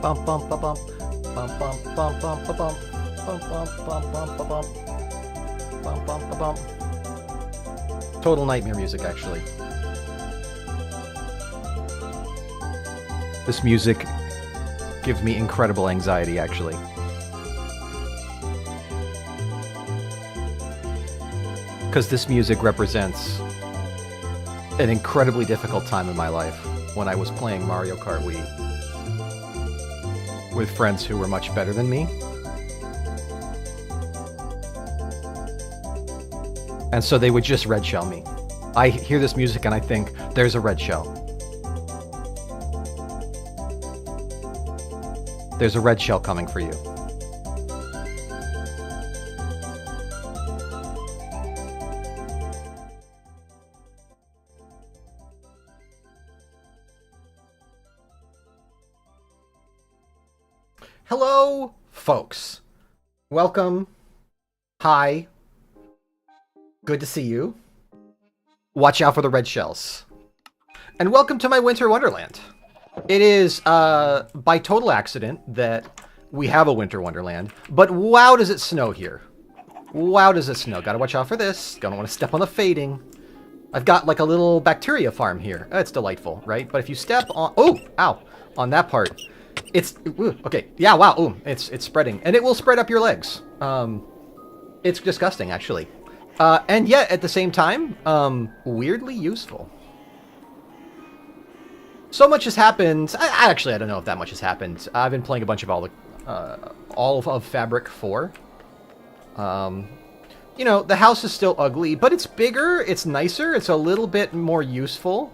Bum bum ba bum bum bum bum bum ba bum bum bum bum bum ba bum bum bum ba bum. Total nightmare music, actually. This music gives me incredible anxiety, actually. Because this music represents an incredibly difficult time in my life when I was playing Mario Kart Wii with friends who were much better than me. And so they would just red shell me. I hear this music and I think, there's a red shell. There's a red shell coming for you. Hello, folks. Welcome. Hi. Good to see you. Watch out for the red shells. And welcome to my winter wonderland. It is, by total accident that we have a winter wonderland, but wow does it snow here. Wow does it snow. Gotta watch out for this. Don't want to step on the fading. I've got like a little bacteria farm here. It's delightful, right? But if you step on... Oh! Ow! On that part... It's... Ooh, okay. Yeah, wow. Ooh, it's spreading. And it will spread up your legs. It's disgusting, actually. And yet, at the same time, weirdly useful. So much has happened. I don't know if that much has happened. I've been playing a bunch of all of Fabric 4. You know, the house is still ugly, but it's bigger, it's nicer, it's a little bit more useful.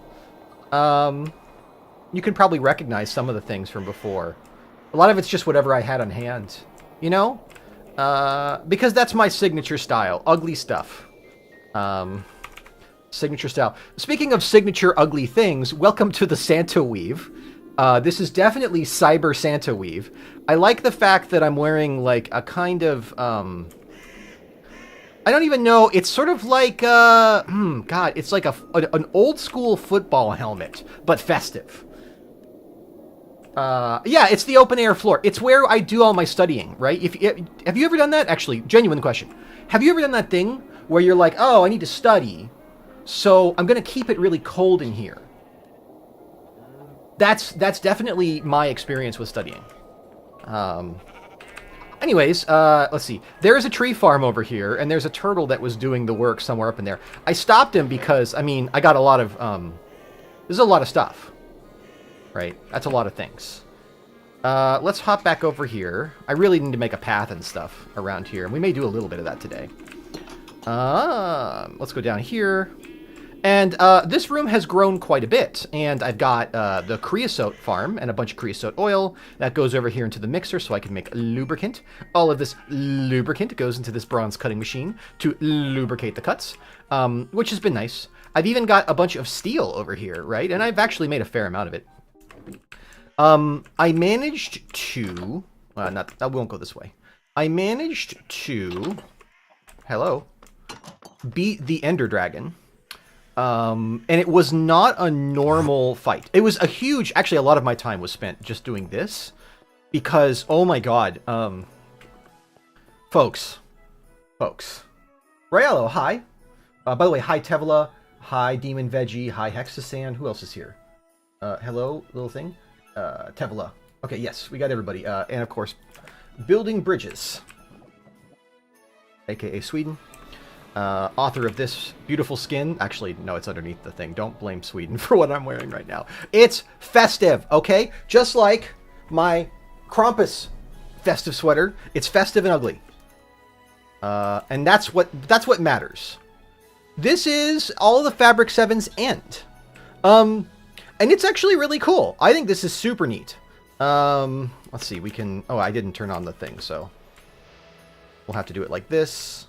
You can probably recognize some of the things from before. A lot of it's just whatever I had on hand, you know? Because that's my signature style, ugly stuff. Signature style. Speaking of signature ugly things, welcome to the Santa Weave. This is definitely Cyber Santa Weave. I like the fact that I'm wearing like a kind of, I don't even know, it's sort of like, God, it's like an old school football helmet, but festive. Yeah, it's the open air floor. It's where I do all my studying, right? Have you ever done that? Actually, genuine question. Have you ever done that thing where you're like, oh, I need to study, so I'm going to keep it really cold in here? That's definitely my experience with studying. Anyways, let's see. There is a tree farm over here, and there's a turtle that was doing the work somewhere up in there. I stopped him because, I mean, I got a lot of, there's a lot of stuff. right? That's a lot of things. Let's hop back over here. I really need to make a path and stuff around here, and we may do a little bit of that today. Let's go down here. And this room has grown quite a bit, and I've got the creosote farm and a bunch of creosote oil. That goes over here into the mixer so I can make lubricant. All of this lubricant goes into this bronze cutting machine to lubricate the cuts, which has been nice. I've even got a bunch of steel over here, right? And I've actually made a fair amount of it. I managed to... I won't go this way. I managed to... Hello. Beat the Ender Dragon. And it was not a normal fight. It was a huge... Actually, a lot of my time was spent just doing this. Because, oh my god. Folks. Rayello, hi. By the way, hi Tevla. Hi Demon Veggie. Hi Hexasand. Who else is here? Hello, little thing. Tevla. Okay, yes, we got everybody. And of course, Building Bridges. AKA Sweden. Author of this beautiful skin. Actually, no, it's underneath the thing. Don't blame Sweden for what I'm wearing right now. It's festive, okay? Just like my Krampus festive sweater. It's festive and ugly. And that's what matters. This is all the Fabric 7's end. And it's actually really cool. I think this is super neat. Let's see, we can... Oh, I didn't turn on the thing, so... We'll have to do it like this.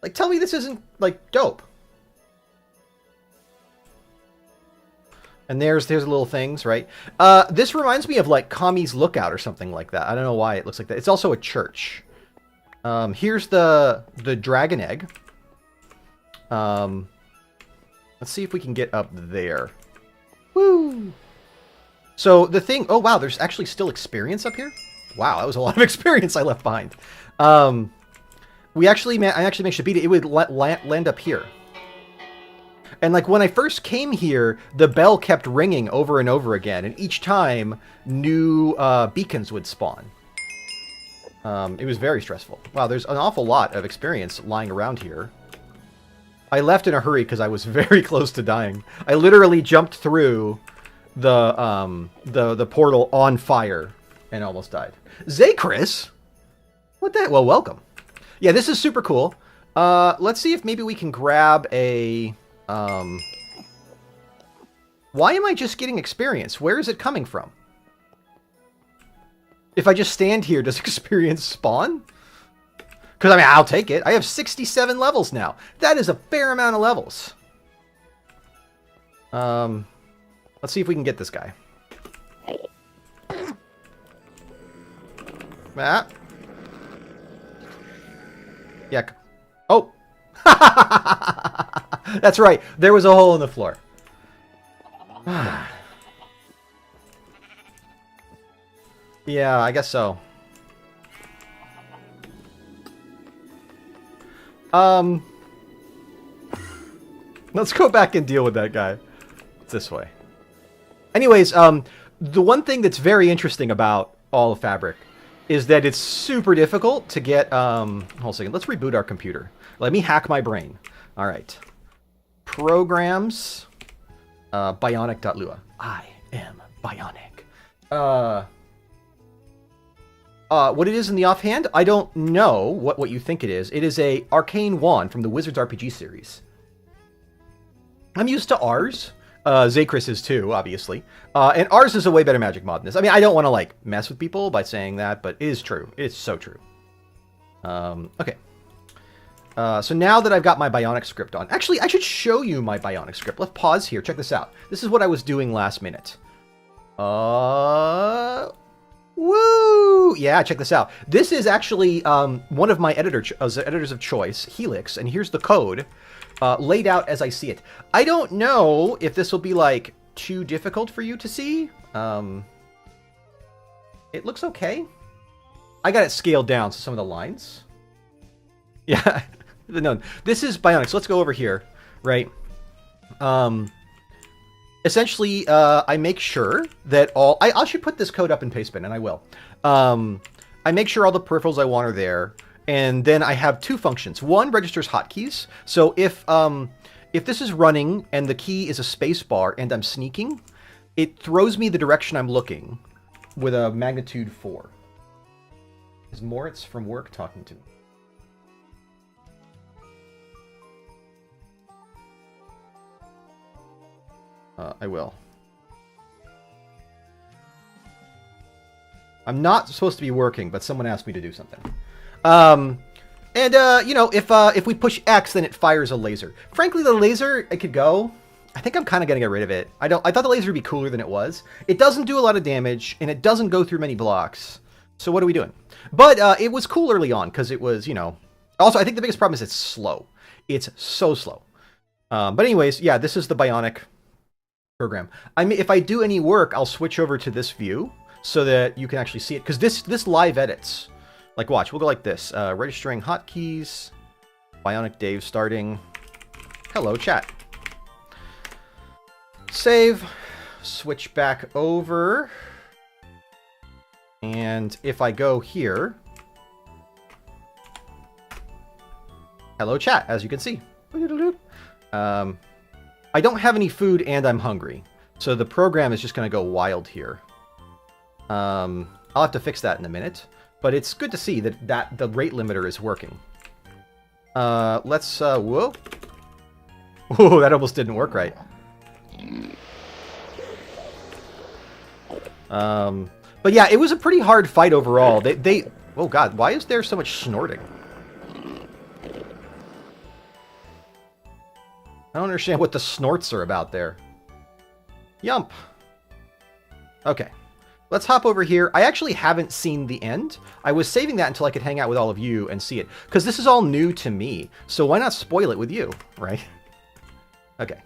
Like, tell me this isn't, like, dope. And there's little things, right? This reminds me of, like, Kami's Lookout or something like that. I don't know why it looks like that. It's also a church. Here's the dragon egg. Let's see if we can get up there. Woo! So, the thing... Oh, wow, there's actually still experience up here? Wow, that was a lot of experience I left behind. I actually managed to beat it. It would land up here. And like when I first came here, the bell kept ringing over and over again. And each time, new beacons would spawn. It was very stressful. Wow, there's an awful lot of experience lying around here. I left in a hurry because I was very close to dying. I literally jumped through the portal on fire and almost died. Zachris? What the... Well, welcome. Yeah, this is super cool. Let's see if maybe we can grab a... Why am I just getting experience? Where is it coming from? If I just stand here, does experience spawn? Because, I mean, I'll take it. I have 67 levels now. That is a fair amount of levels. Let's see if we can get this guy. Ah. Yeah. Oh! That's right. There was a hole in the floor. Yeah, I guess so. Let's go back and deal with that guy. It's this way. Anyways, the one thing that's very interesting about all of Fabric is that it's super difficult to get... hold on a second. Let's reboot our computer. Let me hack my brain. All right. Programs. Bionic.lua. I am Bionic. What it is in the offhand, I don't know what you think it is. It is a arcane wand from the Wizards RPG series. I'm used to ours. Zachris is too, obviously. And ours is a way better magic mod than this. I mean, I don't want to, like, mess with people by saying that, but it is true. It's so true. Okay. So now that I've got my Bionic script on... Actually, I should show you my Bionic script. Let's pause here. Check this out. This is what I was doing last minute. Woo! Yeah, check this out. This is actually one of my editors of choice, Helix, and here's the code laid out as I see it. I don't know if this will be, like, too difficult for you to see. It looks okay. I got it scaled down to some of the lines. Yeah, no, this is Bionic, so let's go over here, right? Essentially, I make sure that all... I should put this code up in Pastebin, and I will. I make sure all the peripherals I want are there, and then I have two functions. One registers hotkeys, so if this is running and the key is a space bar and I'm sneaking, it throws me the direction I'm looking with a magnitude 4. Is Moritz from work talking to me? I will. I'm not supposed to be working, but someone asked me to do something. You know, if we push X, then it fires a laser. Frankly, the laser, it could go. I think I'm kind of going to get rid of it. I thought the laser would be cooler than it was. It doesn't do a lot of damage, and it doesn't go through many blocks. So what are we doing? But it was cool early on, because it was, you know... Also, I think the biggest problem is it's slow. It's so slow. But anyways, yeah, this is the Bionic program. I mean, if I do any work, I'll switch over to this view so that you can actually see it. Because this live edits. Like, watch, we'll go like this. Registering hotkeys. Bionic Dave starting. Hello, chat. Save. Switch back over. And if I go here... Hello, chat, as you can see. I don't have any food and I'm hungry. So the program is just going to go wild here. I'll have to fix that in a minute. But it's good to see that the rate limiter is working. Let's, whoa. Whoa, that almost didn't work right. But yeah, it was a pretty hard fight overall. Oh god, why is there so much snorting? I don't understand what the snorts are about there. Yump. Okay. Let's hop over here. I actually haven't seen the end. I was saving that until I could hang out with all of you and see it. Because this is all new to me. So why not spoil it with you, right? Okay.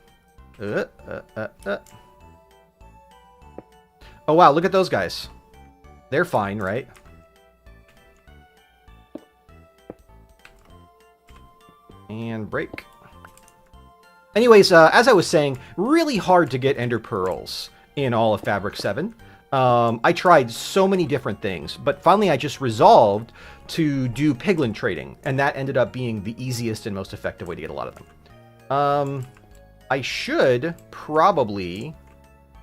Oh wow, look at those guys. They're fine, right? And break. Anyways, as I was saying, really hard to get ender pearls in all of Fabric 7. I tried so many different things, but finally I just resolved to do piglin trading, and that ended up being the easiest and most effective way to get a lot of them. I should probably...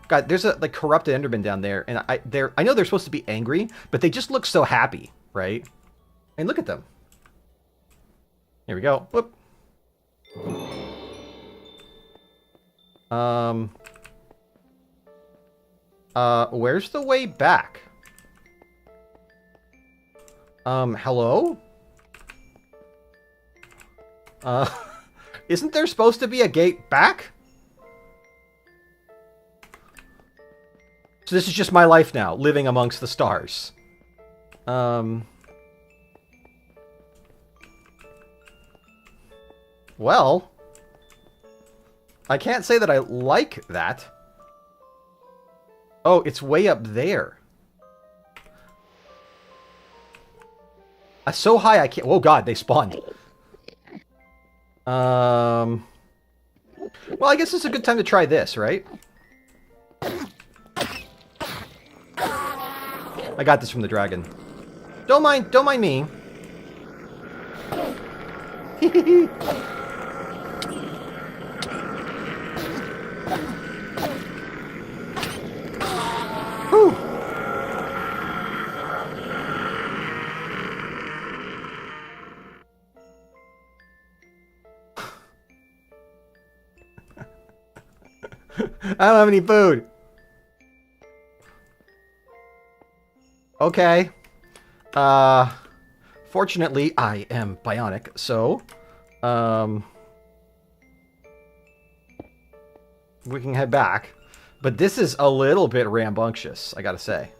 God, there's a corrupted enderman down there, and I know they're supposed to be angry, but they just look so happy, right? And look at them. Here we go. Whoop. Where's the way back? Hello? Isn't there supposed to be a gate back? So this is just my life now, living amongst the stars. Well, I can't say that I like that. Oh, it's way up there. So high I can't... Oh god, they spawned. Well, I guess it's a good time to try this, right? I got this from the dragon. Don't mind me. Whew. I don't have any food. Okay. Fortunately, I am bionic, so... we can head back. But this is a little bit rambunctious, I gotta say.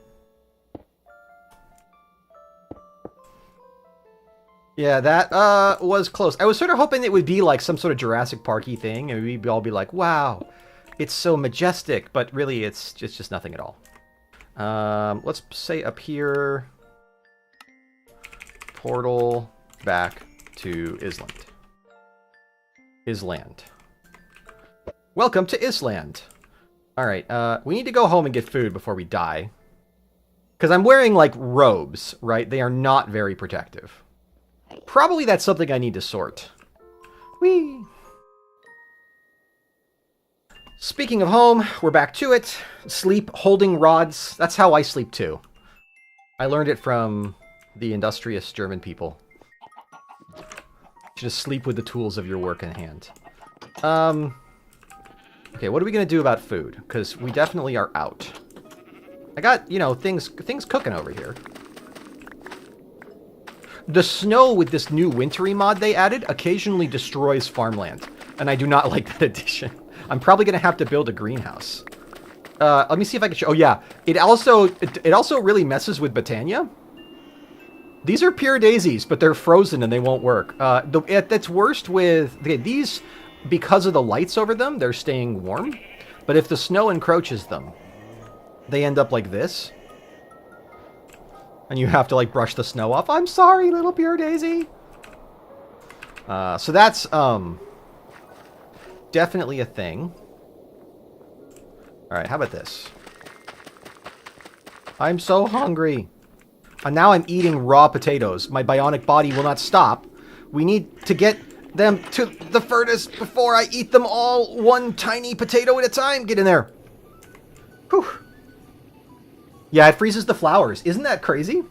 Yeah, that was close. I was sort of hoping it would be like some sort of Jurassic Park-y thing, and we'd all be like, wow, it's so majestic, but really it's just nothing at all. Let's say up here, portal back to Island. Island. Welcome to Island. Alright, we need to go home and get food before we die. Because I'm wearing, like, robes, right? They are not very protective. Probably that's something I need to sort. Whee! Speaking of home, we're back to it. Sleep holding rods. That's how I sleep too. I learned it from the industrious German people. Just sleep with the tools of your work in hand. Okay, what are we gonna do about food? Because we definitely are out. I got, you know, things cooking over here. The snow with this new wintry mod they added occasionally destroys farmland. And I do not like that addition. I'm probably going to have to build a greenhouse. Let me see if I can show... Oh, yeah. It also really messes with Botania. These are pure daisies, but they're frozen and they won't work. That's worst with... Okay, these, because of the lights over them, they're staying warm. But if the snow encroaches them, they end up like this. And you have to, like, brush the snow off. I'm sorry, little pure daisy. So that's, definitely a thing. Alright, how about this? I'm so hungry. And now I'm eating raw potatoes. My bionic body will not stop. We need to get them to the furnace before I eat them all one tiny potato at a time. Get in there. Whew. Yeah, it freezes the flowers. Isn't that crazy?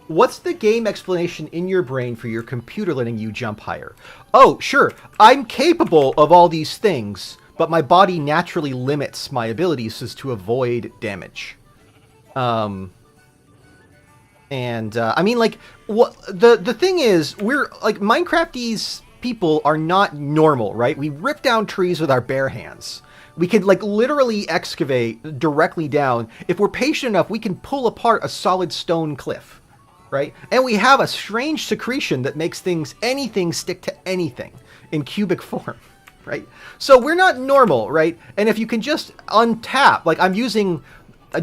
What's the game explanation in your brain for your computer letting you jump higher? Oh, sure, I'm capable of all these things, but my body naturally limits my abilities as to avoid damage. I mean, like, what the thing is, we're, like, Minecrafties people are not normal, right? We rip down trees with our bare hands. We can, like, literally excavate directly down. If we're patient enough, we can pull apart a solid stone cliff. Right? And we have a strange secretion that makes anything stick to anything in cubic form, right? So we're not normal, right? And if you can just untap, like I'm using,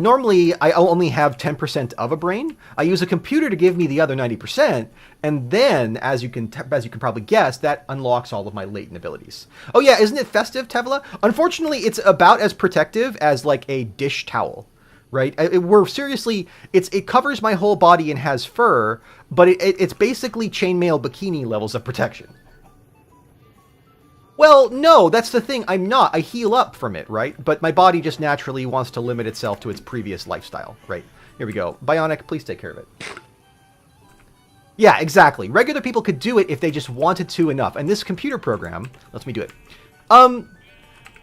normally I only have 10% of a brain. I use a computer to give me the other 90%. And then, as you can probably guess, that unlocks all of my latent abilities. Oh yeah, isn't it festive, Tevla? Unfortunately, it's about as protective as like a dish towel. Right? It covers my whole body and has fur, but it's basically chainmail bikini levels of protection. Well, no, that's the thing. I'm not. I heal up from it, right? But my body just naturally wants to limit itself to its previous lifestyle, right? Here we go. Bionic, please take care of it. Yeah, exactly. Regular people could do it if they just wanted to enough. And this computer program lets me do it.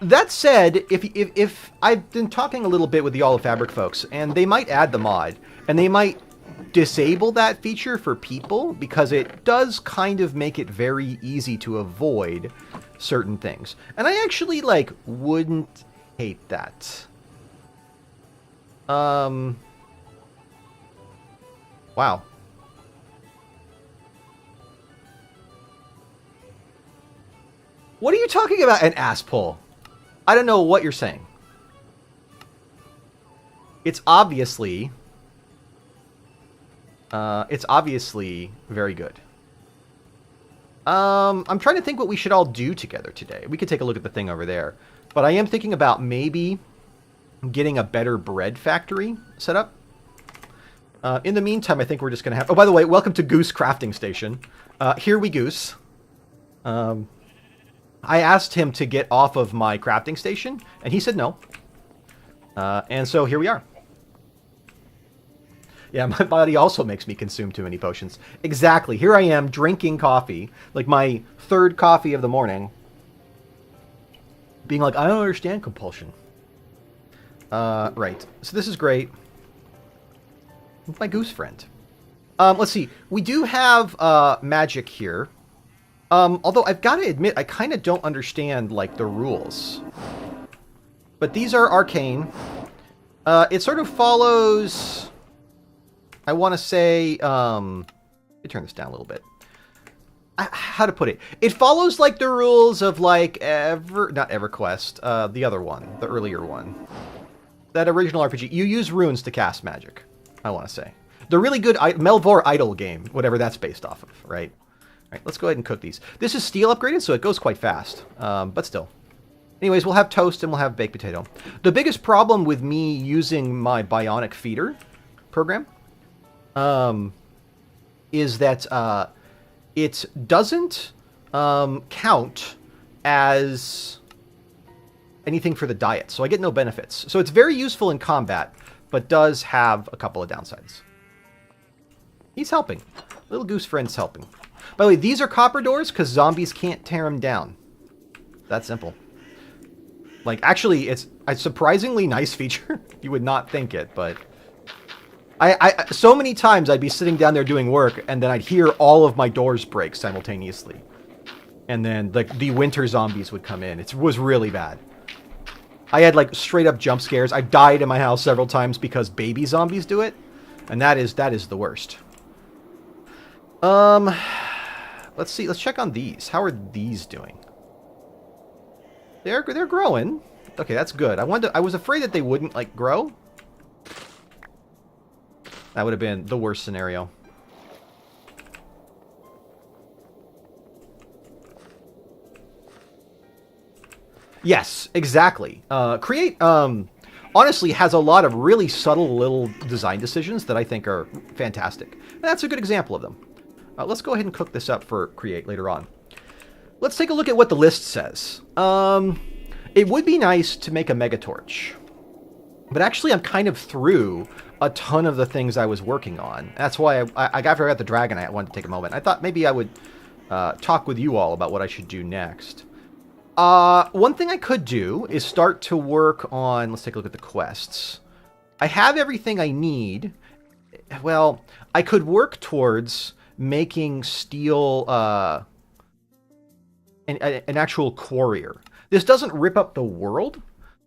That said, if I've been talking a little bit with the All of Fabric folks, and they might add the mod, and they might disable that feature for people, because it does kind of make it very easy to avoid certain things. And I actually, like, wouldn't hate that. Wow. What are you talking about, an ass pull? I don't know what you're saying. It's obviously very good. I'm trying to think what we should all do together today. We could take a look at the thing over there. But I am thinking about maybe getting a better bread factory set up. In the meantime, I think we're just going to have... Oh, by the way, welcome to Goose Crafting Station. Here we goose. I asked him to get off of my crafting station, and he said no. And so here we are. Yeah, my body also makes me consume too many potions. Exactly. Here I am drinking coffee, like my third coffee of the morning. Being like, I don't understand compulsion. Right. So this is great. It's my goose friend. Let's see. We do have magic here. Although I've got to admit, I kind of don't understand, like, the rules. But these are arcane. It sort of follows... I want to say... let me turn this down a little bit. How to put it? It follows, like, the rules of, like, not EverQuest. The other one. The earlier one. That original RPG. You use runes to cast magic, I want to say. The really good Melvor Idol game, whatever that's based off of, right? All right, let's go ahead and cook these. This is steel upgraded, so it goes quite fast, but still. Anyways, we'll have toast and we'll have baked potato. The biggest problem with me using my bionic feeder program is that it doesn't count as anything for the diet, so I get no benefits. So it's very useful in combat, but does have a couple of downsides. He's helping. Little goose friend's helping. By the way, these are copper doors because zombies can't tear them down. That simple. Like, actually, it's a surprisingly nice feature. You would not think it, but... so many times I'd be sitting down there doing work, and then I'd hear all of my doors break simultaneously. And then, like, the winter zombies would come in. It was really bad. I had, like, straight-up jump scares. I've died in my house several times because baby zombies do it. And that is the worst. Let's see. Let's check on these. How are these doing? They're growing. Okay, that's good. I was afraid that they wouldn't, like, grow. That would have been the worst scenario. Yes, exactly. Create, honestly, has a lot of really subtle little design decisions that I think are fantastic. And that's a good example of them. Let's go ahead and cook this up for Create later on. Let's take a look at what the list says. It would be nice to make a Megatorch. But actually, I'm kind of through a ton of the things I was working on. That's why after I got the dragon, I wanted to take a moment. I thought maybe I would talk with you all about what I should do next. One thing I could do is start to work on... Let's take a look at the quests. I have everything I need. Well, I could work towards making steel an actual quarrier. This doesn't rip up the world,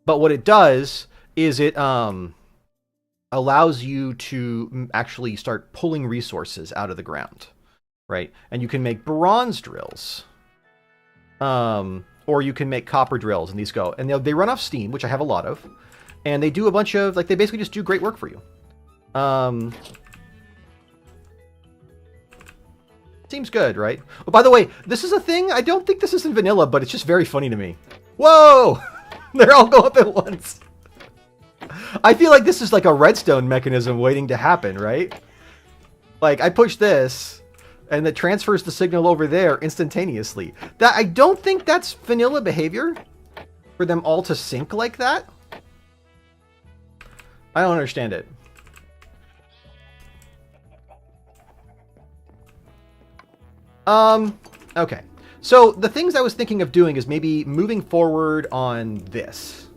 but what it does is it allows you to actually start pulling resources out of the ground, right? And you can make bronze drills. Or you can make copper drills, and these go. And they run off steam, which I have a lot of. And they do a bunch of, like, they basically just do great work for you. Seems good, right? Oh, by the way, this is a thing. I don't think this is in vanilla, but it's just very funny to me. Whoa! They're all going up at once. I feel like this is like a redstone mechanism waiting to happen, right? Like, I push this... and it transfers the signal over there instantaneously. I don't think that's vanilla behavior for them all to sync like that. I don't understand it. Okay. So the things I was thinking of doing is maybe moving forward on this.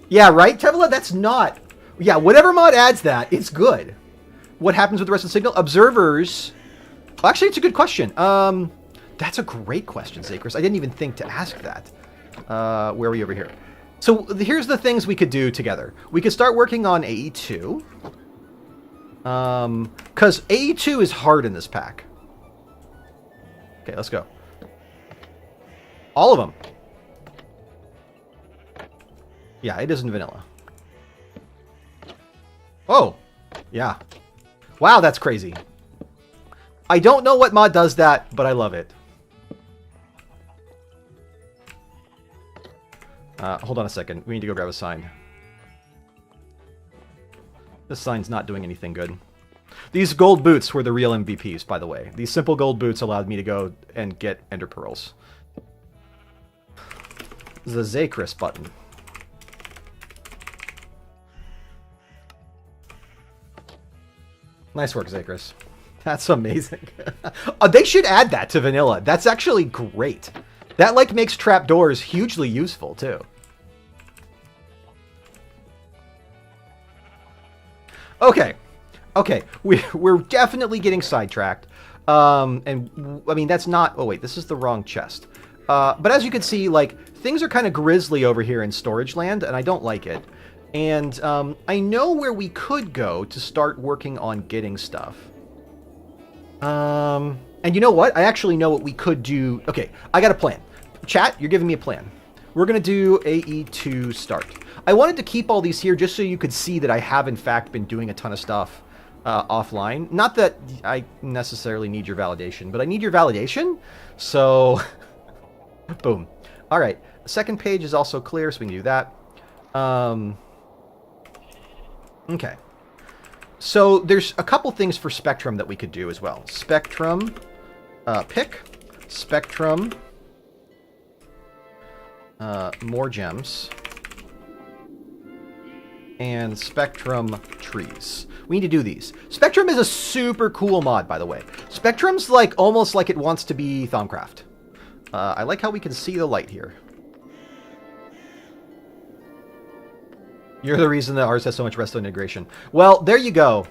Yeah, right, Tevla? That's not... Yeah, whatever mod adds that, it's good. What happens with the rest of the signal? Observers... Actually, it's a good question. That's a great question, Zacris. I didn't even think to ask that. Where are we over here? So here's the things we could do together. We could start working on AE2. Because AE2 is hard in this pack. Okay, let's go. All of them. Yeah, it isn't vanilla. Oh, yeah. Wow, that's crazy. I don't know what mod does that, but I love it. Hold on a second. We need to go grab a sign. This sign's not doing anything good. These gold boots were the real MVPs, by the way. These simple gold boots allowed me to go and get ender pearls. The Zacris button. Nice work, Zacris. That's amazing. They should add that to vanilla. That's actually great. That, like, makes trapdoors hugely useful, too. Okay. Okay. We're definitely getting sidetracked. And, I mean, that's not... Oh, wait. This is the wrong chest. But as you can see, like, things are kind of grisly over here in storage land, and I don't like it. And I know where we could go to start working on getting stuff. And you know what? I actually know what we could do. Okay, I got a plan. Chat, you're giving me a plan. We're going to do AE2 start. I wanted to keep all these here just so you could see that I have, in fact, been doing a ton of stuff offline. Not that I necessarily need your validation, but I need your validation. So, boom. All right. Second page is also clear, so we can do that. Okay. So there's a couple things for Spectrum that we could do as well. Spectrum pick, Spectrum more gems, and Spectrum trees. We need to do these. Spectrum is a super cool mod, by the way. Spectrum's like almost like it wants to be Thaumcraft. I like how we can see the light here. You're the reason that ours has so much redstone integration. Well, there you go.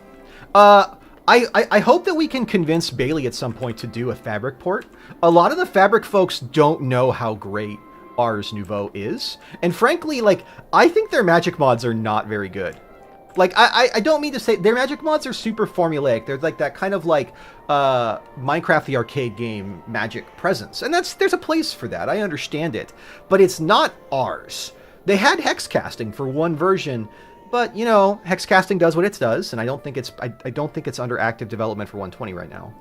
I hope that we can convince Bailey at some point to do a Fabric port. A lot of the Fabric folks don't know how great Ars Nouveau is. And frankly, like, I think their magic mods are not very good. Like, I don't mean to say... Their magic mods are super formulaic. They're like that kind of like Minecraft the arcade game magic presence. And there's a place for that. I understand it. But it's not ours. They had hex casting for one version, but you know, hex casting does what it does, and I don't think it's under active development for 120 right now.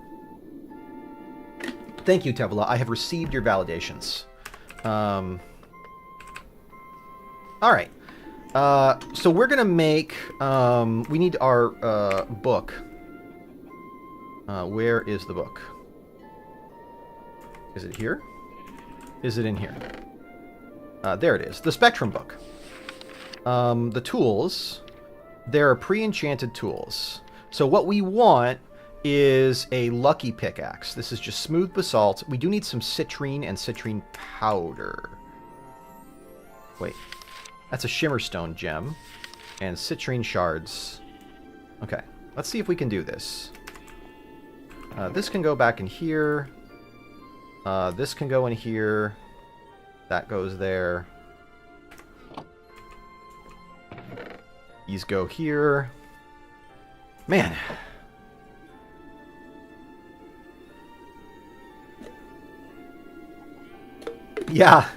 Thank you, Tevla. I have received your validations. All right. So we're gonna make. We need our book. Where is the book? Is it here? Is it in here? There it is. The Spectrum book. The tools. There are pre-enchanted tools. So what we want is a lucky pickaxe. This is just smooth basalt. We do need some citrine and citrine powder. Wait. That's a shimmerstone gem. And citrine shards. Okay. Let's see if we can do this. This can go back in here. This can go in here. That goes there. These go here. Man. Yeah.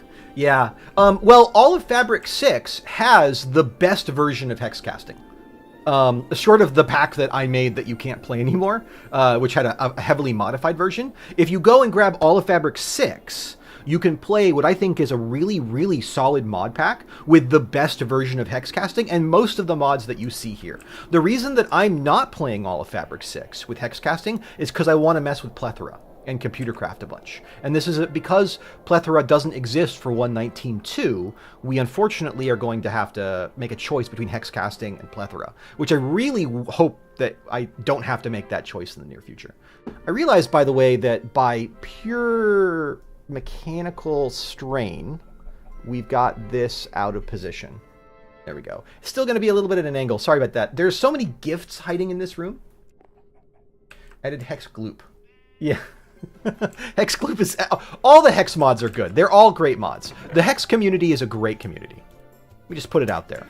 Well, all of Fabric 6 has the best version of hex casting. Short of the pack that I made that you can't play anymore, which had a heavily modified version. If you go and grab all of Fabric 6... you can play what I think is a really, really solid mod pack with the best version of hex casting and most of the mods that you see here. The reason that I'm not playing all of Fabric 6 with hex casting is because I want to mess with Plethora and Computercraft a bunch. And this is because Plethora doesn't exist for 1.19.2, we unfortunately are going to have to make a choice between hex casting and Plethora, which I really hope that I don't have to make that choice in the near future. I realize, by the way, that by pure mechanical strain, we've got this out of position. There we go. It's still going to be a little bit at an angle. Sorry about that. There's so many gifts hiding in this room. Added Hex Gloop. Yeah. Hex Gloop is... all the Hex mods are good. They're all great mods. The Hex community is a great community. We just put it out there.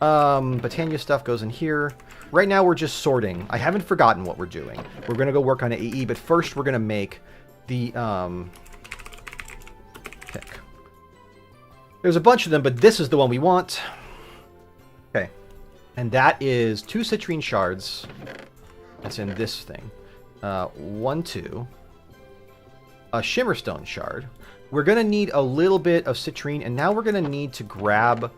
Botania stuff goes in here. Right now we're just sorting. I haven't forgotten what we're doing. We're going to go work on AE, but first we're going to make the... pick. There's a bunch of them, but this is the one we want. Okay. And that is 2 citrine shards. That's in this thing. 1, 2. A shimmerstone shard. We're going to need a little bit of citrine, and now we're going to need to grab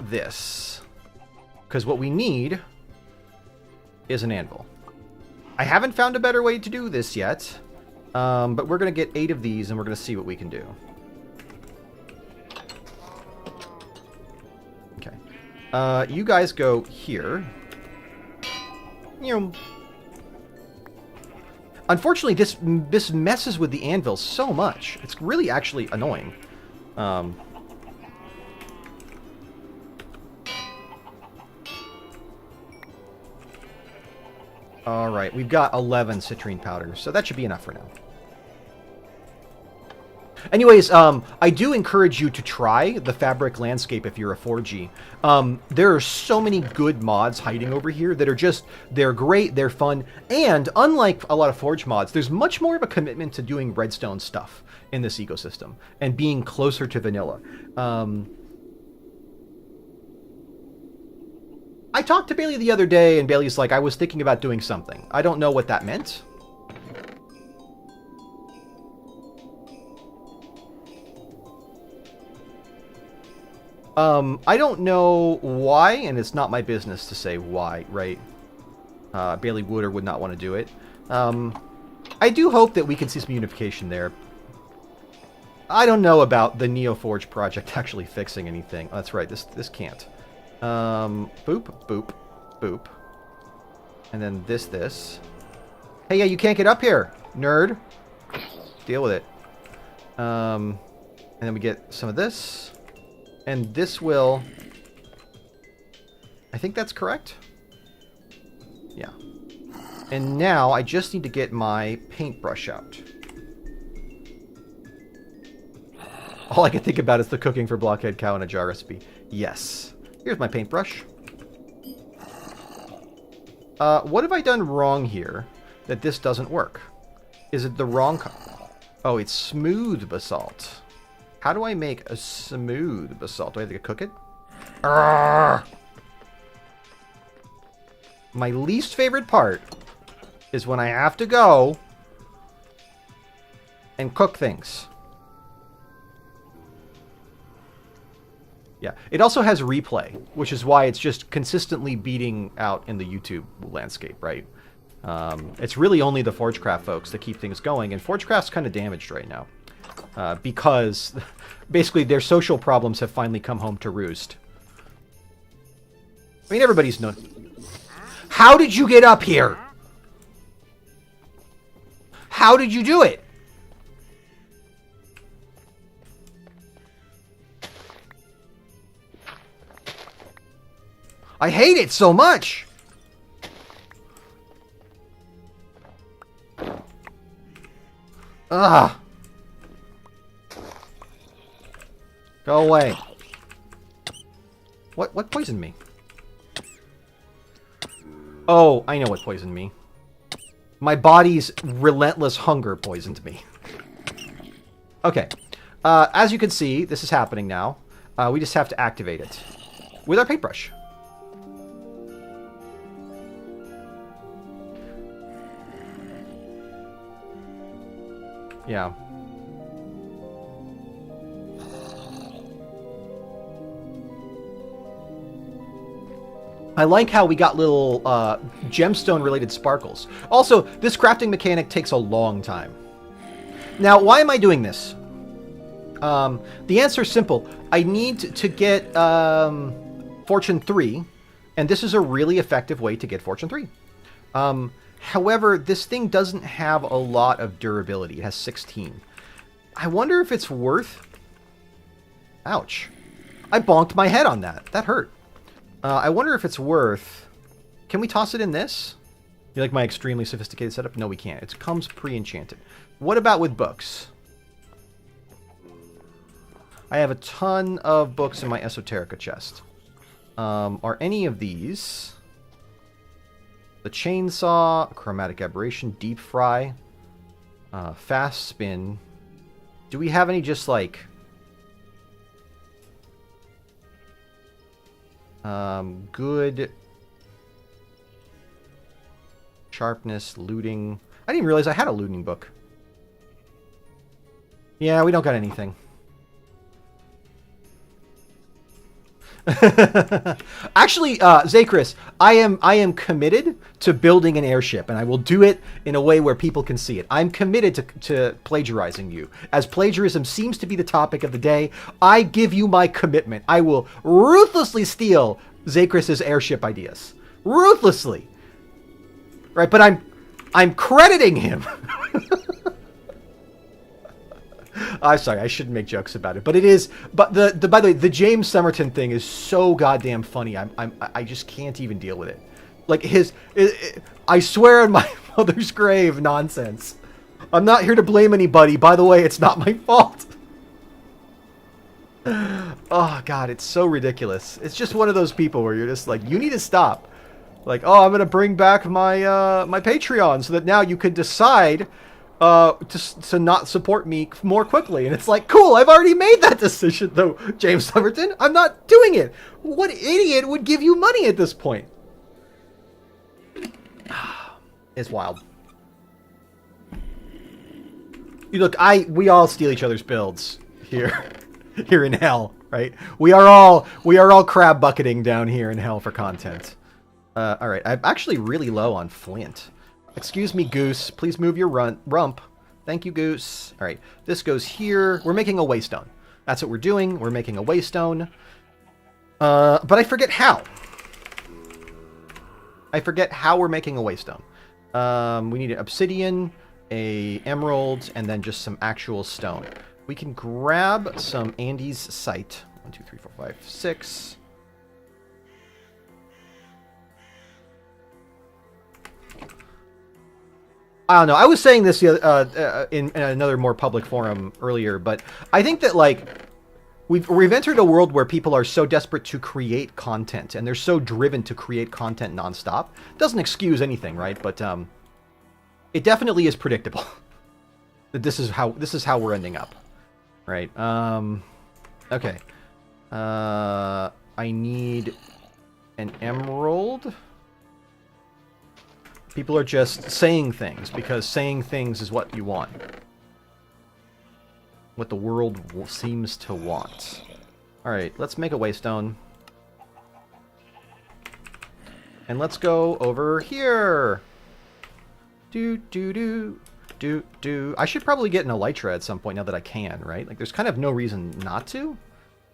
this. Because what we need is an anvil. I haven't found a better way to do this yet, but we're going to get 8 of these, and we're going to see what we can do. Okay. You guys go here. Unfortunately, this messes with the anvil so much. It's really actually annoying. Alright, we've got 11 citrine powders, so that should be enough for now. Anyways, I do encourage you to try the Fabric landscape if you're a 4G. There are so many good mods hiding over here that are just, they're great, they're fun, and unlike a lot of Forge mods, there's much more of a commitment to doing redstone stuff in this ecosystem and being closer to vanilla. I talked to Bailey the other day, and Bailey's like, I was thinking about doing something. I don't know what that meant. I don't know why, and it's not my business to say why, right? Bailey would or would not want to do it. I do hope that we can see some unification there. I don't know about the NeoForge project actually fixing anything. Oh, that's right, this can't. Boop, boop, boop. And then this. Hey, yeah, you can't get up here, nerd. Deal with it. And then we get some of this. And this will... I think that's correct. Yeah. And now I just need to get my paintbrush out. All I can think about is the cooking for blockhead cow in a jar recipe. Yes. Here's my paintbrush. What have I done wrong here that this doesn't work? Is it the wrong... Oh, it's smooth basalt. How do I make a smooth basalt? Do I have to cook it? Arrgh! My least favorite part is when I have to go and cook things. Yeah, it also has replay, which is why it's just consistently beating out in the YouTube landscape, right? It's really only the Forgecraft folks that keep things going, and Forgecraft's kind of damaged right now. Because, basically, their social problems have finally come home to roost. I mean, everybody's known... How did you get up here? How did you do it? I hate it so much! Ugh! Go away. What poisoned me? Oh, I know what poisoned me. My body's relentless hunger poisoned me. Okay. As you can see, this is happening now. We just have to activate it with our paintbrush. Yeah. I like how we got little gemstone-related sparkles. Also, this crafting mechanic takes a long time. Now, why am I doing this? The answer is simple. I need to get Fortune 3, and this is a really effective way to get Fortune 3. However, this thing doesn't have a lot of durability. It has 16. I wonder if it's worth... Ouch. I bonked my head on that. That hurt. I wonder if it's worth... Can we toss it in this? You like my extremely sophisticated setup? No, we can't. It comes pre-enchanted. What about with books? I have a ton of books in my Esoterica chest. Are any of these... The chainsaw, chromatic aberration, deep fry, fast spin. Do we have any just like good sharpness, looting? I didn't even realize I had a looting book. Yeah, we don't got anything. Actually, Zakris, I am committed to building an airship, and I will do it in a way where people can see it. I'm committed to plagiarizing you. As plagiarism seems to be the topic of the day, I give you my commitment. I will ruthlessly steal Zakris's airship ideas. Ruthlessly. Right, but I'm crediting him. I'm sorry, I shouldn't make jokes about it, but it is. But by the way, the James Somerton thing is so goddamn funny. I just can't even deal with it. Like I swear on my mother's grave, nonsense. I'm not here to blame anybody. By the way, it's not my fault. Oh god, it's so ridiculous. It's just one of those people where you're just like, you need to stop. Like, oh, I'm gonna bring back my my Patreon so that now you can decide. To not support me more quickly. And it's like, cool, I've already made that decision, though, James Somerton. I'm not doing it. What idiot would give you money at this point? It's wild. You look, we all steal each other's builds here. Here in hell. right? We are all crab bucketing down here in hell for content. All right, I'm actually really low on flint. Excuse me, Goose. Please move your rump. Thank you, Goose. All right, this goes here. We're making a waystone. That's what we're doing. We're making a waystone. But I forget how. I forget how we're making a waystone. We need an obsidian, a emerald, and then just some actual stone. We can grab some Andy's site. 1, 2, 3, 4, 5, 6. I don't know. I was saying this in another more public forum earlier, but I think that like we've entered a world where people are so desperate to create content, and they're so driven to create content nonstop. Doesn't excuse anything, right? But it definitely is predictable that this is how we're ending up, right? Okay. I need an emerald. People are just saying things, because saying things is what you want. What the world seems to want. Alright, let's make a waystone. And let's go over here. I should probably get an elytra at some point now that I can, right? Like, there's kind of no reason not to.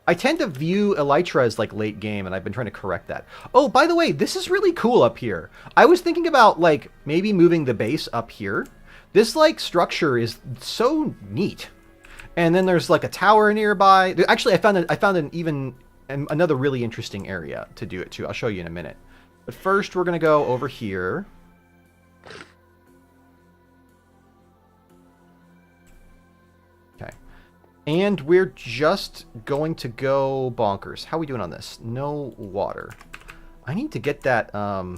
I tend to view elytra as like late game, and I've been trying to correct that. Oh, by the way, this is really cool up here. I was thinking about like maybe moving the base up here. This like structure is so neat. And then there's like a tower nearby. Actually, I found another really interesting area to do it to. I'll show you in a minute. But first, we're gonna go over here. Okay. And we're just going to go bonkers. How are we doing on this? No water. I need to get that, I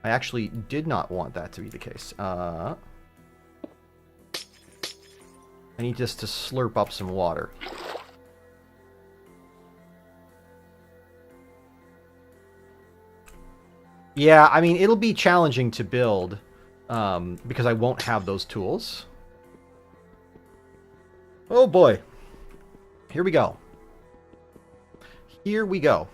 actually did not want that to be the case. I need just to slurp up some water. Yeah, I mean, it'll be challenging to build. Because I won't have those tools. Oh boy. Here we go. Here we go.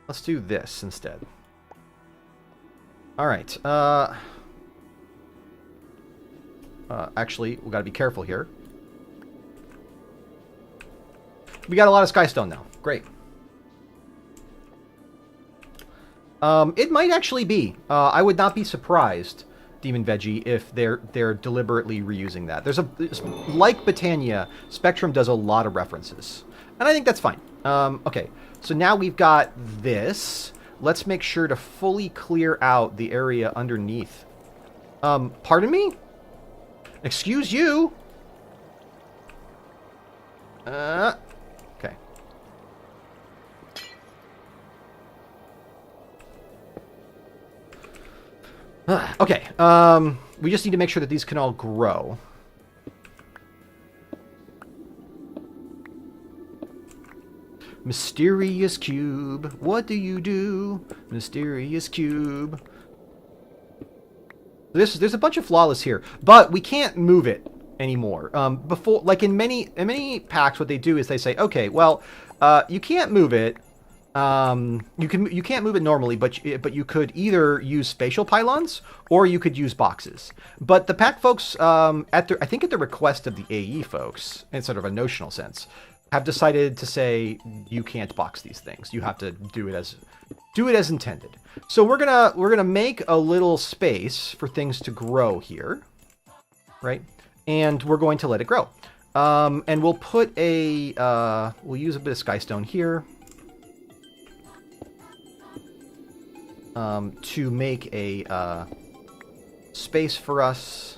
Let's do this instead. Alright, actually, we gotta be careful here. We got a lot of skystone now. Great. It might actually be. I would not be surprised, Demon Veggie, if they're deliberately reusing that. Like Botania, Spectrum does a lot of references, and I think that's fine. Okay, so now we've got this. Let's make sure to fully clear out the area underneath. Pardon me? Excuse you? Okay. Okay, we just need to make sure that these can all grow. Mysterious cube, what do you do? Mysterious cube. There's a bunch of flawless here, but we can't move it anymore. Before, like in many packs, what they do is they say, okay, well, you can't move it. You can't move it normally, but you could either use spatial pylons or you could use boxes. But the pack folks, I think at the request of the AE folks, in sort of a notional sense, have decided to say you can't box these things. You have to do it as intended. So we're gonna make a little space for things to grow here, right? And we're going to let it grow. And we'll put we'll use a bit of skystone here. To make a space for us.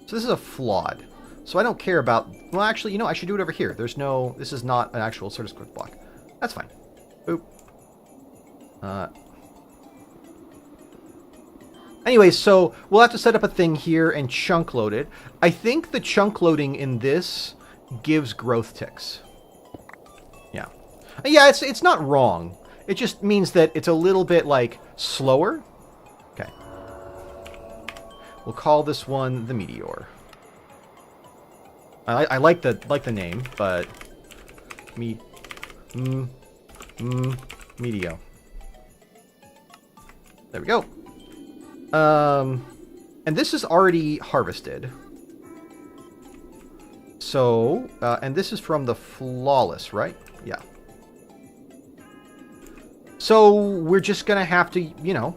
So this is a flawed. So I don't care about... Well, actually, you know, I should do it over here. This is not an actual sort of squirt block. That's fine. Oop. Anyways, so we'll have to set up a thing here and chunk load it. I think the chunk loading in this gives growth ticks. Yeah. Yeah, it's not wrong. It just means that it's a little bit, like, slower. Okay. We'll call this one the Meteor. I like the name, but Meteor. There we go. And this is already harvested. So, and this is from the Flawless, right? Yeah. So, we're just gonna have to, you know...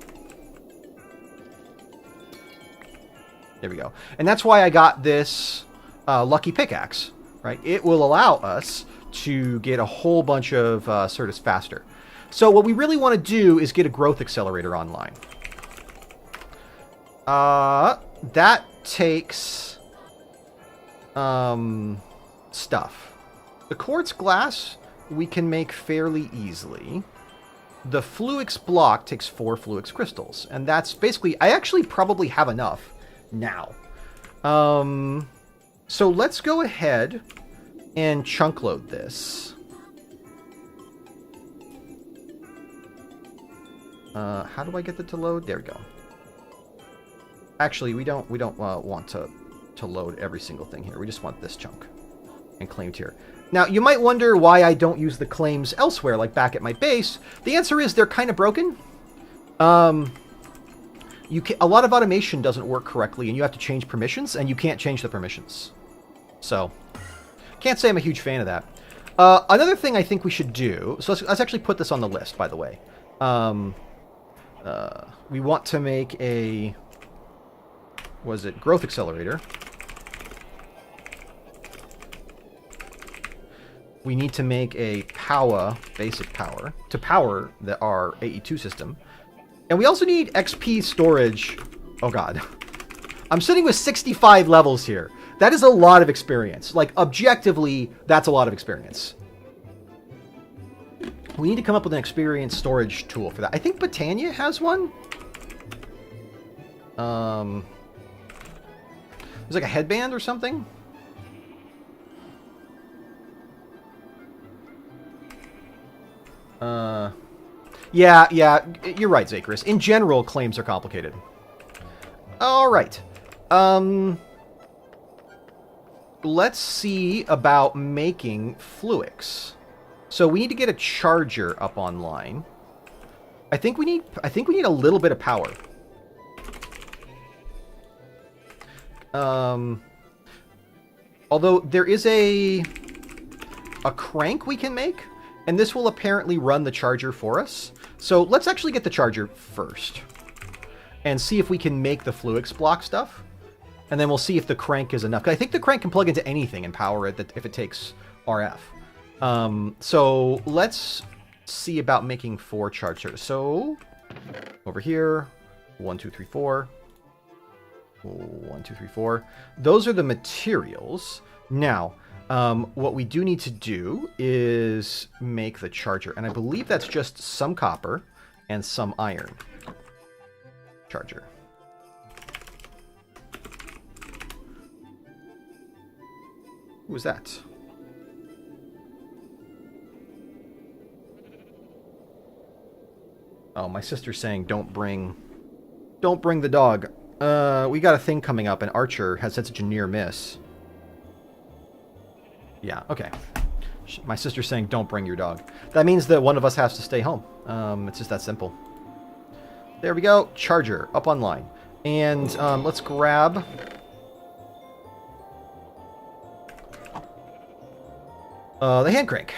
There we go. And that's why I got this Lucky Pickaxe, right? It will allow us to get a whole bunch of Certus faster. So what we really want to do is get a growth accelerator online. That takes stuff. The quartz glass we can make fairly easily. The Fluix block takes 4 Fluix crystals, and that's basically... I actually probably have enough now. So let's go ahead and chunk load this. How do I get it to load? There we go. Actually, we don't want to load every single thing here. We just want this chunk and claimed here. Now, you might wonder why I don't use the claims elsewhere, like back at my base. The answer is they're kind of broken. A lot of automation doesn't work correctly, and you have to change permissions, and you can't change the permissions. So, can't say I'm a huge fan of that. Another thing I think we should do... So let's actually put this on the list, by the way. We want to make a... Was it growth accelerator? We need to make a power, basic power, to power our AE2 system. And we also need XP storage. Oh god. I'm sitting with 65 levels here. That is a lot of experience. Like, objectively, that's a lot of experience. We need to come up with an experience storage tool for that. I think Botania has one. There's like a headband or something. Yeah, you're right, Zacharis. In general, claims are complicated. Alright. Let's see about making Fluix. So we need to get a charger up online. I think we need a little bit of power. Although there is a crank we can make, and this will apparently run the charger for us. So let's actually get the charger first and see if we can make the Fluix block stuff. And then we'll see if the crank is enough. I think the crank can plug into anything and power it if it takes RF. So let's see about making 4 chargers. So over here, 1, 2, 3, 4. 1, 2, 3, 4. Those are the materials. Now, what we do need to do is make the charger. And I believe that's just some copper and some iron. Charger. Who was that? Oh, my sister's saying don't bring the dog. We got a thing coming up, and Archer has had such a near miss. Yeah, okay. My sister's saying don't bring your dog. That means that one of us has to stay home. It's just that simple. There we go. Charger up online. And let's grab... the hand crank.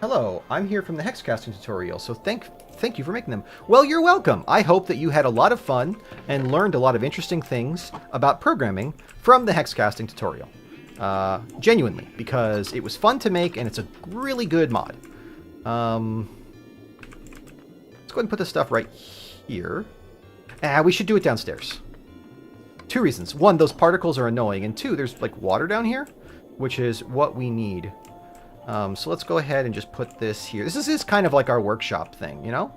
Hello, I'm here from the hexcasting tutorial, so thank you for making them. Well, you're welcome. I hope that you had a lot of fun and learned a lot of interesting things about programming from the hexcasting tutorial. Genuinely, because it was fun to make and it's a really good mod. Let's go ahead and put this stuff right here. We should do it downstairs. 2 reasons. 1, those particles are annoying, and 2, there's like water down here, which is what we need. So let's go ahead and just put this here. This is kind of like our workshop thing, you know?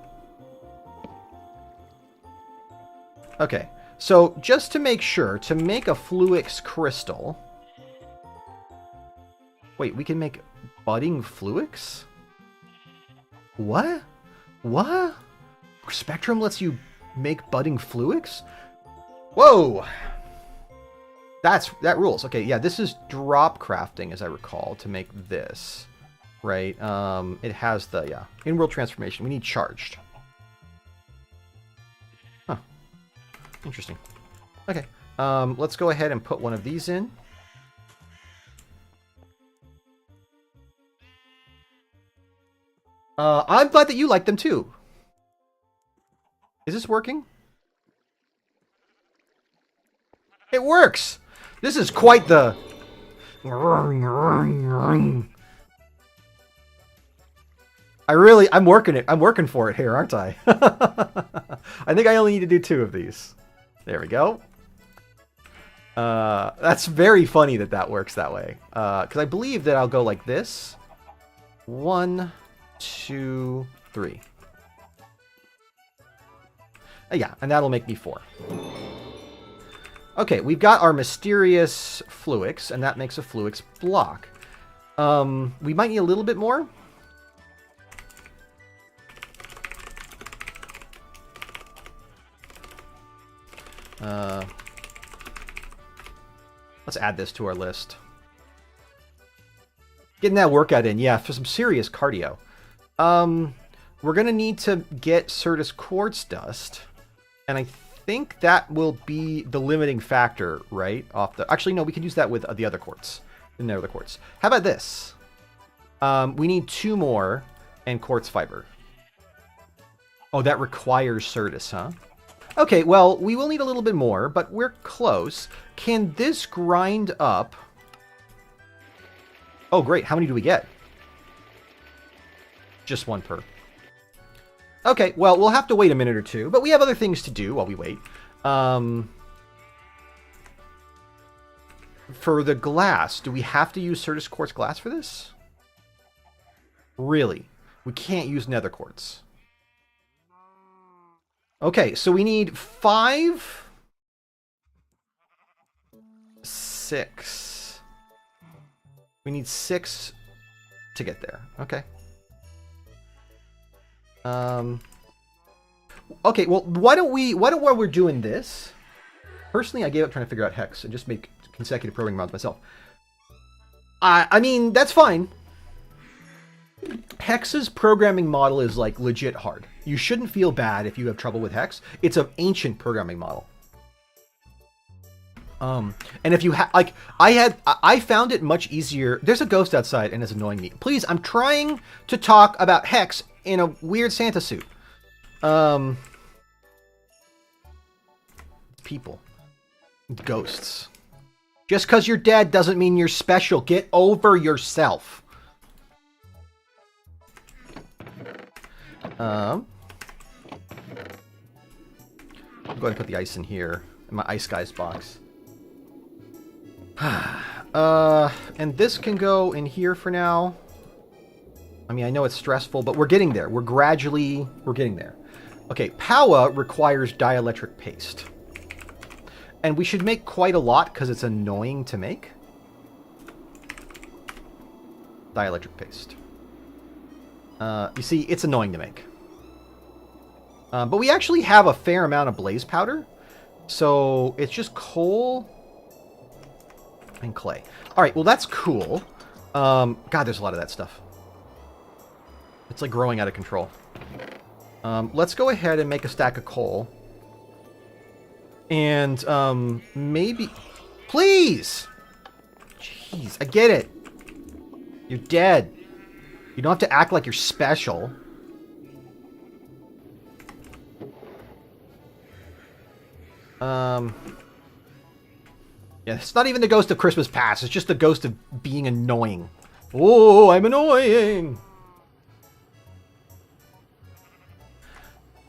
Okay, so just to make sure, to make a Fluix crystal... Wait, we can make budding fluix? What? What? Spectrum lets you make budding fluix? Whoa! That rules. Okay, yeah, this is drop crafting, as I recall, to make this. Right? It has the, yeah. In-world transformation. We need charged. Huh. Interesting. Okay. Let's go ahead and put one of these in. I'm glad that you like them too. Is this working? It works! This is quite the... I'm working it. I'm working for it here, aren't I? I think I only need to do 2 of these. There we go. That's very funny that that works that way. Because I believe that I'll go like this. 1, 2, 3. Yeah, and that'll make me 4. Okay, we've got our mysterious fluix, and that makes a fluix block. We might need a little bit more. Let's add this to our list. Getting that workout in, yeah, for some serious cardio. We're gonna need to get Certus quartz dust, and I think that will be the limiting factor, right? Actually, no, we can use that with the other quartz. The other quartz. How about this? We need 2 more and quartz fiber. Oh, that requires Certus, huh? Okay, well, we will need a little bit more, but we're close. Can this grind up? Oh, great. How many do we get? Just 1 per. Okay, well, we'll have to wait a minute or 2, but we have other things to do while we wait. For the glass, do we have to use Certus quartz glass for this? Really? We can't use nether quartz. Okay, so we need 5... 6. We need 6 to get there. Okay. Okay, well, while we're doing this... Personally, I gave up trying to figure out hex and just make consecutive programming rounds myself. I mean, that's fine. Hex's programming model is, like, legit hard. You shouldn't feel bad if you have trouble with Hex. It's an ancient programming model. And if you like, I found it much easier. There's a ghost outside and it's annoying me. Please, I'm trying to talk about Hex in a weird Santa suit. People. Ghosts. Just because you're dead doesn't mean you're special. Get over yourself. I'll go ahead and put the ice in here, in my ice guy's box. And this can go in here for now. I mean, I know it's stressful, but we're getting there. We're getting there. Okay, Powa requires dielectric paste. And we should make quite a lot because it's annoying to make. Dielectric paste. You see, it's annoying to make. But we actually have a fair amount of blaze powder. So it's just coal and clay. Alright, well that's cool. God, there's a lot of that stuff. It's like growing out of control. Let's go ahead and make a stack of coal. And maybe... Please! Jeez, I get it. You're dead. You don't have to act like you're special. Yeah, it's not even the ghost of Christmas past. It's just the ghost of being annoying. Oh, I'm annoying!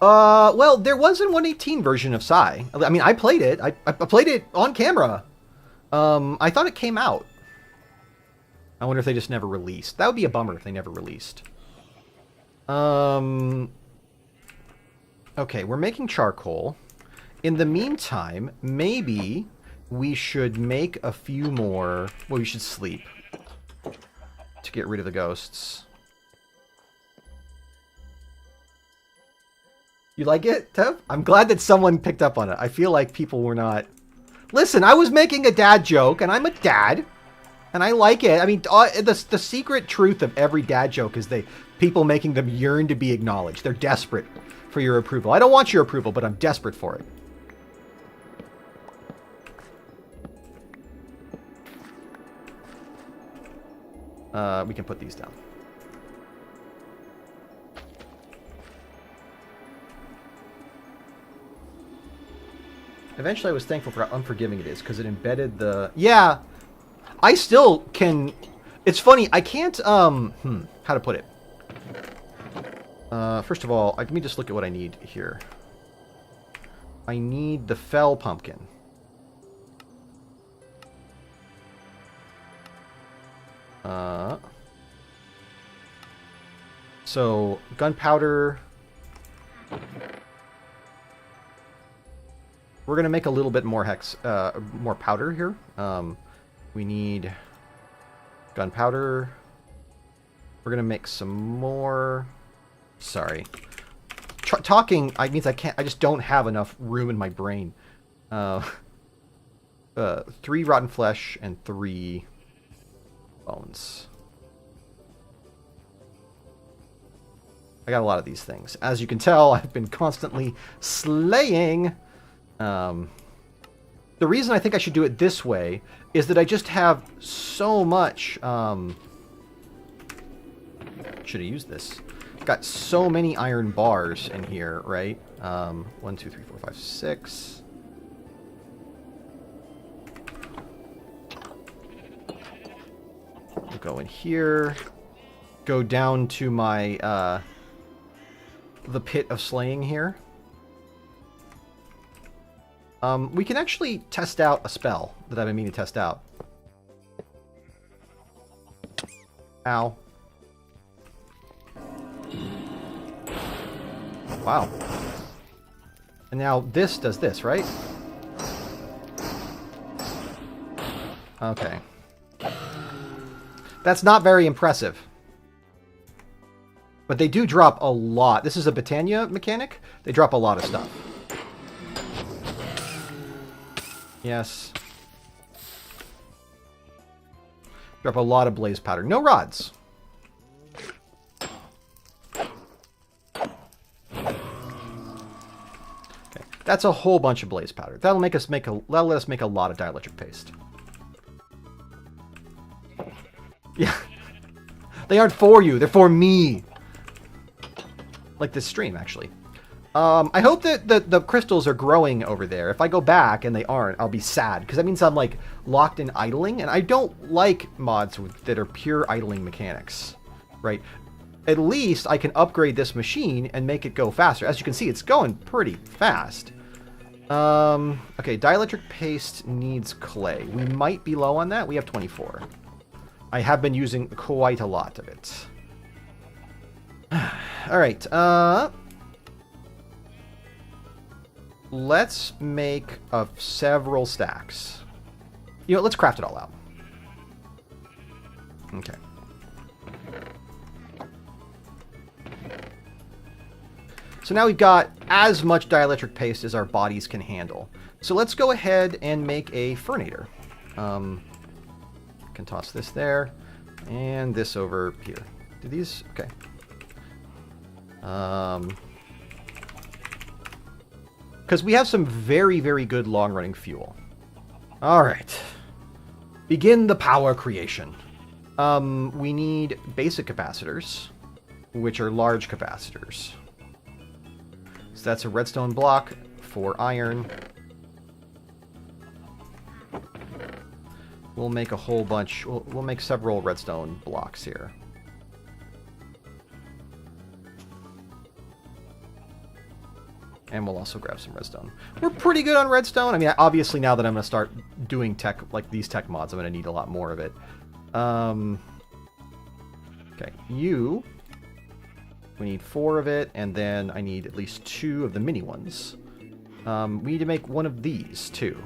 Well, there was an 118 version of Psy. I mean, I played it. I played it on camera. I thought it came out. I wonder if they just never released. That would be a bummer if they never released. Okay, we're making charcoal. In the meantime, maybe we should make a few more... Well, we should sleep. to get rid of the ghosts. You like it, Tev? I'm glad that someone picked up on it. I feel like people were not... Listen, I was making a dad joke, and I'm a dad, and I like it. I mean, the secret truth of every dad joke is people making them yearn to be acknowledged. They're desperate for your approval. I don't want your approval, but I'm desperate for it. We can put these down. Eventually I was thankful for how unforgiving it is, because it embedded the... Yeah! I still can... It's funny, I can't, how to put it? First of all, let me just look at what I need here. I need the fell pumpkin. So, gunpowder... We're going to make a little bit more more powder here. We need gunpowder. We're going to make some more... Sorry. Talking means I just don't have enough room in my brain. 3 rotten flesh and 3 bones. I got a lot of these things. As you can tell, I've been constantly slaying... the reason I think I should do it this way is that I just have so much, should have used this. Got so many iron bars in here, right? 1, 2, 3, 4, 5, 6. We'll go in here. Go down to my, the pit of slaying here. We can actually test out a spell that I've been meaning to test out. Ow. Wow. And now this does this, right? Okay. That's not very impressive. But they do drop a lot. This is a Britannia mechanic. They drop a lot of stuff. Yes. Drop a lot of blaze powder. No rods. Okay. That's a whole bunch of blaze powder. That'll let us make a lot of dielectric paste. Yeah. They aren't for you, they're for me. Like this stream, actually. I hope that the crystals are growing over there. If I go back and they aren't, I'll be sad. Because that means I'm, like, locked in idling. And I don't like mods that are pure idling mechanics. Right? At least I can upgrade this machine and make it go faster. As you can see, it's going pretty fast. Okay, dielectric paste needs clay. We might be low on that. We have 24. I have been using quite a lot of it. Alright, let's make several stacks. You know, let's craft it all out. Okay. So now we've got as much dielectric paste as our bodies can handle. So let's go ahead and make a Furnator. Can toss this there, and this over here. Do these? Okay. Because we have some very, very good long-running fuel. Alright. Begin the power creation. We need basic capacitors, which are large capacitors. So that's a redstone block, 4 iron. We'll make a whole bunch, we'll make several redstone blocks here. And we'll also grab some redstone. We're pretty good on redstone. I mean, obviously now that I'm going to start doing tech, like these tech mods, I'm going to need a lot more of it. Okay, we need 4 of it, and then I need at least 2 of the mini ones. We need to make one of these, too.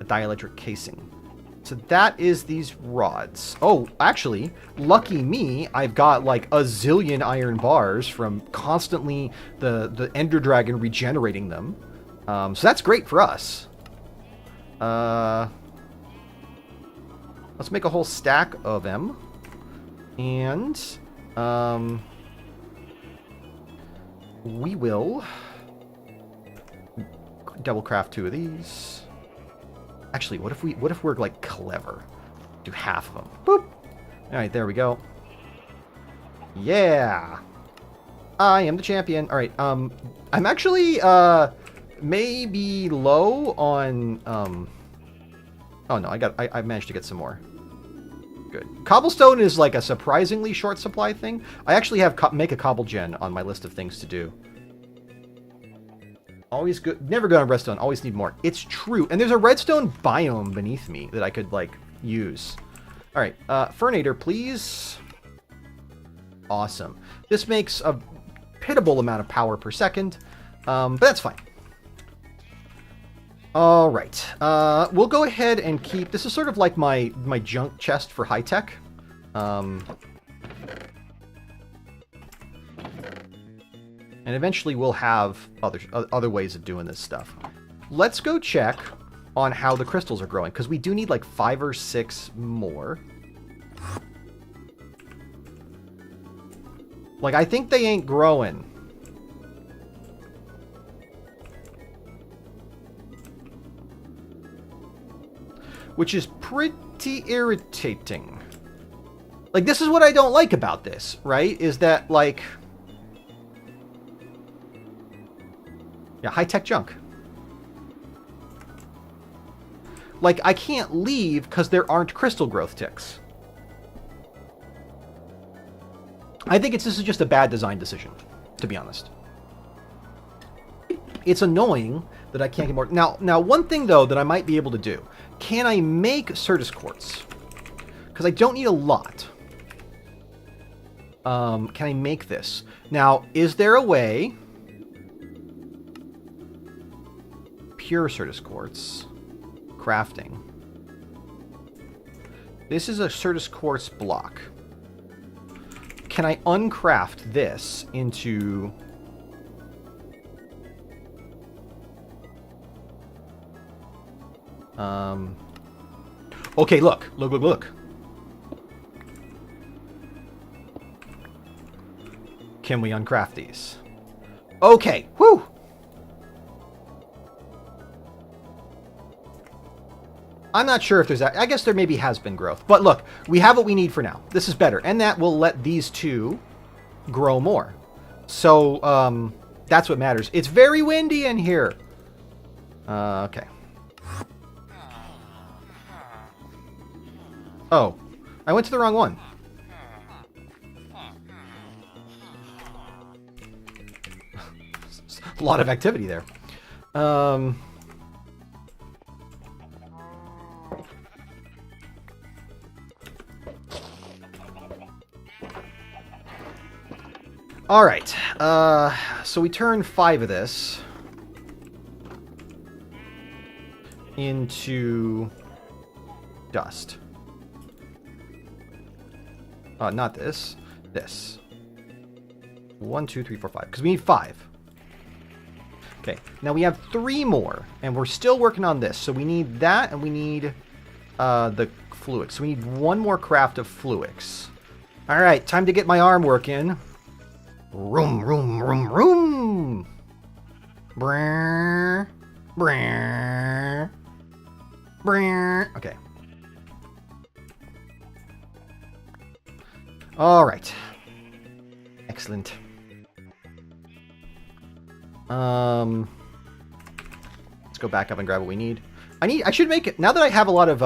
A dielectric casing. So that is these rods. Oh, actually, lucky me, I've got like a zillion iron bars from constantly the Ender Dragon regenerating them. So that's great for us. Let's make a whole stack of them. And we will double craft 2 of these. Actually, what if we're like clever? Do half of them. Boop. All right, there we go. Yeah. I am the champion. All right. I'm actually maybe low on oh no, I managed to get some more. Good. Cobblestone is like a surprisingly short supply thing. I actually have make a cobble gen on my list of things to do. Always good. Never good on redstone. Always need more. It's true. And there's a redstone biome beneath me that I could, like, use. All right. Fernator, please. Awesome. This makes a pitiable amount of power per second, but that's fine. All right. We'll go ahead and keep... This is sort of like my junk chest for high-tech. And eventually we'll have other ways of doing this stuff. Let's go check on how the crystals are growing, because we do need like 5 or 6 more. Like, I think they ain't growing. Which is pretty irritating. Like, this is what I don't like about this, right? Is that, like... Yeah, high-tech junk. Like, I can't leave because there aren't crystal growth ticks. I think this is just a bad design decision, to be honest. It's annoying that I can't get more... Now, one thing, though, that I might be able to do. Can I make Certus Quartz? Because I don't need a lot. Can I make this? Now, is there a way... Pure Certus Quartz. Crafting. This is a Certus Quartz block. Can I uncraft this into... Okay, look. Can we uncraft these? Okay, whew! I'm not sure if there's that. I guess there maybe has been growth. But look, we have what we need for now. This is better. And that will let these two grow more. So, that's what matters. It's very windy in here. Okay. Oh, I went to the wrong one. A lot of activity there. All right. So we turn 5 of this into dust. Not this. This. 1, 2, 3, 4, 5. Because we need 5. Okay. Now we have 3 more, and we're still working on this. So we need that, and we need the fluix. So we need 1 more craft of fluix. All right. Time to get my arm working. Room, room, room, room. Brrr, brrr, brrr. Okay. All right. Excellent. Let's go back up and grab what we need. I should make it now that I have a lot of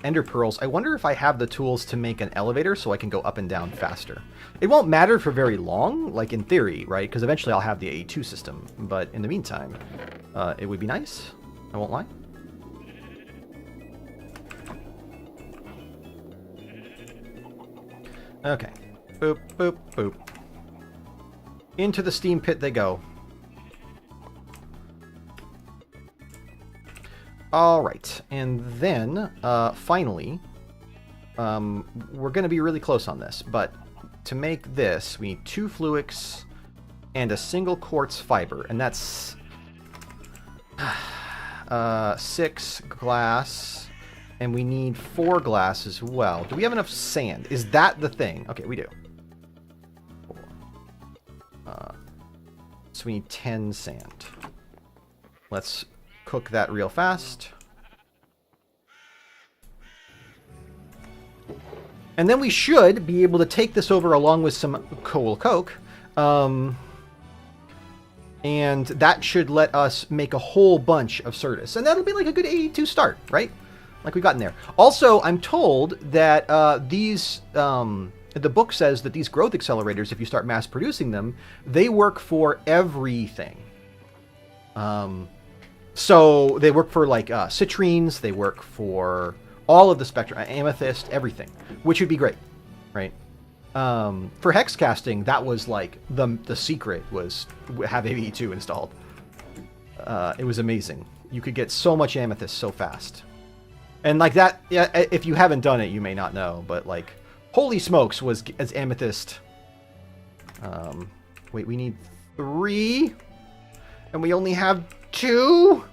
ender pearls. I wonder if I have the tools to make an elevator so I can go up and down faster. It won't matter for very long, like in theory, right? Because eventually I'll have the A2 system. But in the meantime, it would be nice. I won't lie. Okay. Boop, boop, boop. Into the steam pit they go. All right, and then finally, we're going to be really close on this, but to make this, we need 2 fluics and a single quartz fiber, and that's 6 glass, and we need 4 glass as well. Do we have enough sand? Is that the thing? Okay, we do. 4. So we need 10 sand. Let's cook that real fast. And then we should be able to take this over along with some coal coke. And that should let us make a whole bunch of Certus. And that'll be like a good 82 start, right? Like we got in there. Also, I'm told that the book says that these growth accelerators, if you start mass producing them, they work for everything. So they work for like citrines, they work for all of the spectrum, amethyst, everything, which would be great, right? For hex casting, that was like the secret was have AE2 installed. It was amazing. You could get so much amethyst so fast. And like that, yeah, if you haven't done it, you may not know, but like, holy smokes, was as amethyst. Wait, we need 3, and we only have 2.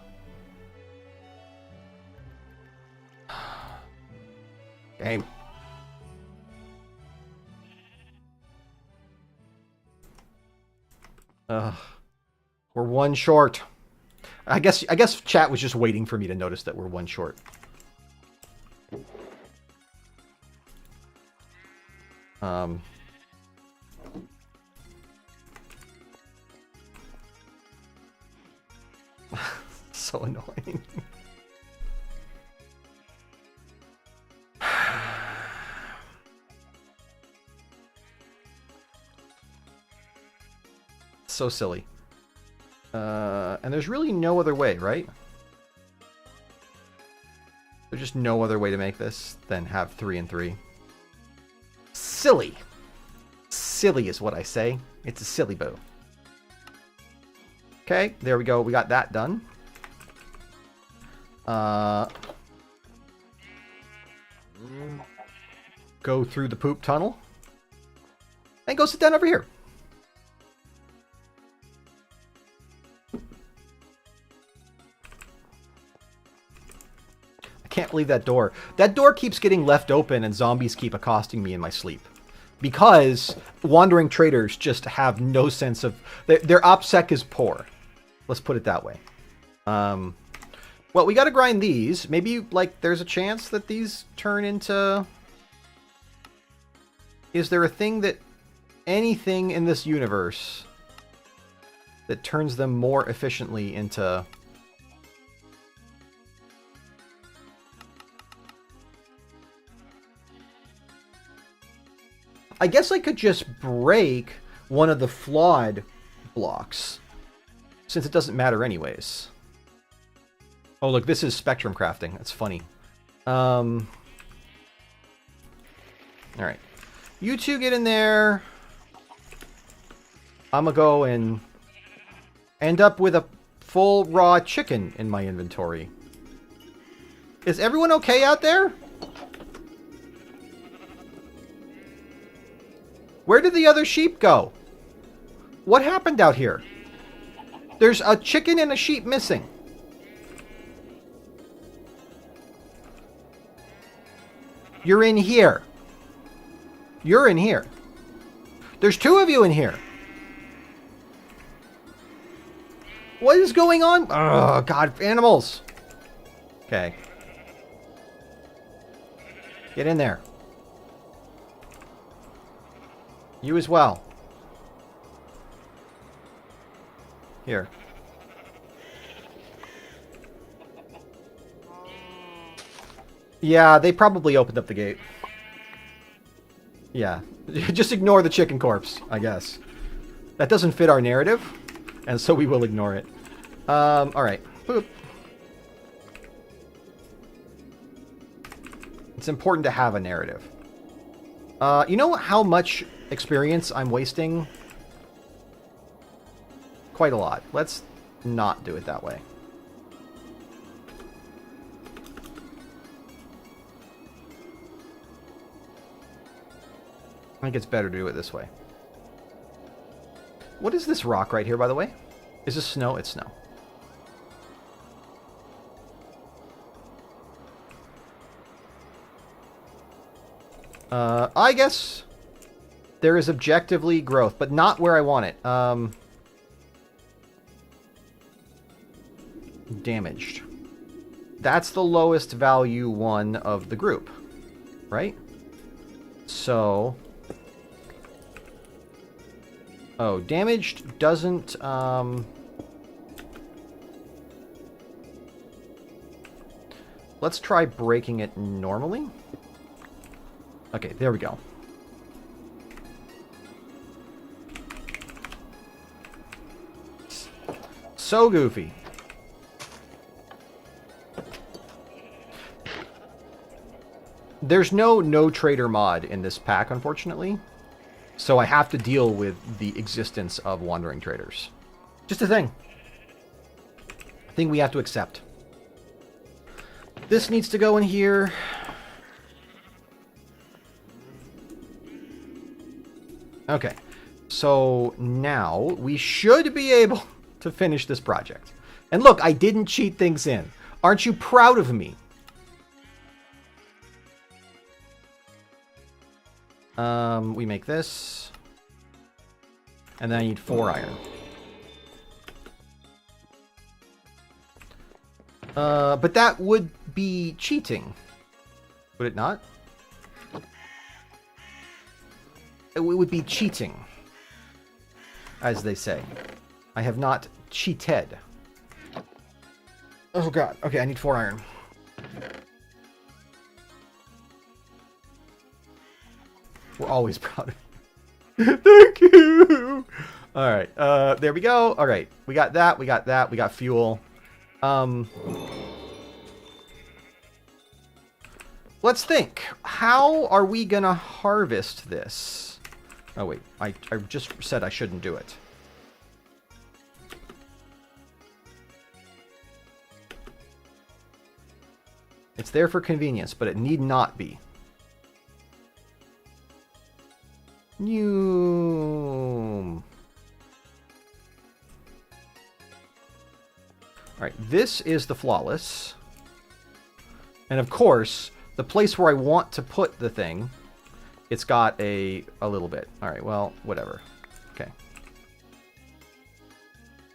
Game. We're 1 short. I guess chat was just waiting for me to notice that we're 1 short. So annoying. So silly. And there's really no other way, right? There's just no other way to make this than have 3 and 3. Silly. Silly is what I say. It's a silly boo. Okay, there we go. We got that done. Go through the poop tunnel. And go sit down over here. I can't believe that door. That door keeps getting left open and zombies keep accosting me in my sleep. Because wandering traders just have no sense of... Their OPSEC is poor. Let's put it that way. Well, we gotta grind these. Maybe, like, there's a chance that these turn into... Is there a thing that... Anything in this universe that turns them more efficiently into... I guess I could just break one of the flawed blocks, since it doesn't matter anyways. Oh, look, this is spectrum crafting. That's funny. Alright. You two get in there. I'm gonna go and end up with a full raw chicken in my inventory. Is everyone okay out there? Where did the other sheep go? What happened out here? There's a chicken and a sheep missing. You're in here. You're in here. There's 2 of you in here. What is going on? Oh, God, animals. Okay. Get in there. You as well. Here. Yeah, they probably opened up the gate. Yeah. Just ignore the chicken corpse, I guess. That doesn't fit our narrative, and so we will ignore it. Alright. Boop. It's important to have a narrative. You know how much experience I'm wasting? Quite a lot. Let's not do it that way. think it's better to do it this way. What is this rock right here, by the way? Is this snow? It's snow. I guess there is objectively growth, but not where I want it. Damaged. That's the lowest value one of the group, right? So... Oh, damaged doesn't, Let's try breaking it normally. Okay, there we go. So goofy. There's no trader mod in this pack, unfortunately. So I have to deal with the existence of wandering traders. Just a thing. A thing we have to accept. This needs to go in here. Okay. So now we should be able to finish this project. And look, I didn't cheat things in. Aren't you proud of me? We make this. And then I need 4 iron. But that would be cheating. Would it not? It would be cheating. As they say. I have not cheated. Oh god. Okay, I need 4 iron. We're always proud of you. Thank you! Alright, there we go. Alright, we got that, we got that, we got fuel. Let's think. How are we gonna harvest this? Oh wait, I just said I shouldn't do it. It's there for convenience, but it need not be. New. Alright, this is the flawless. And of course, the place where I want to put the thing, it's got a little bit. Alright, well, whatever. Okay.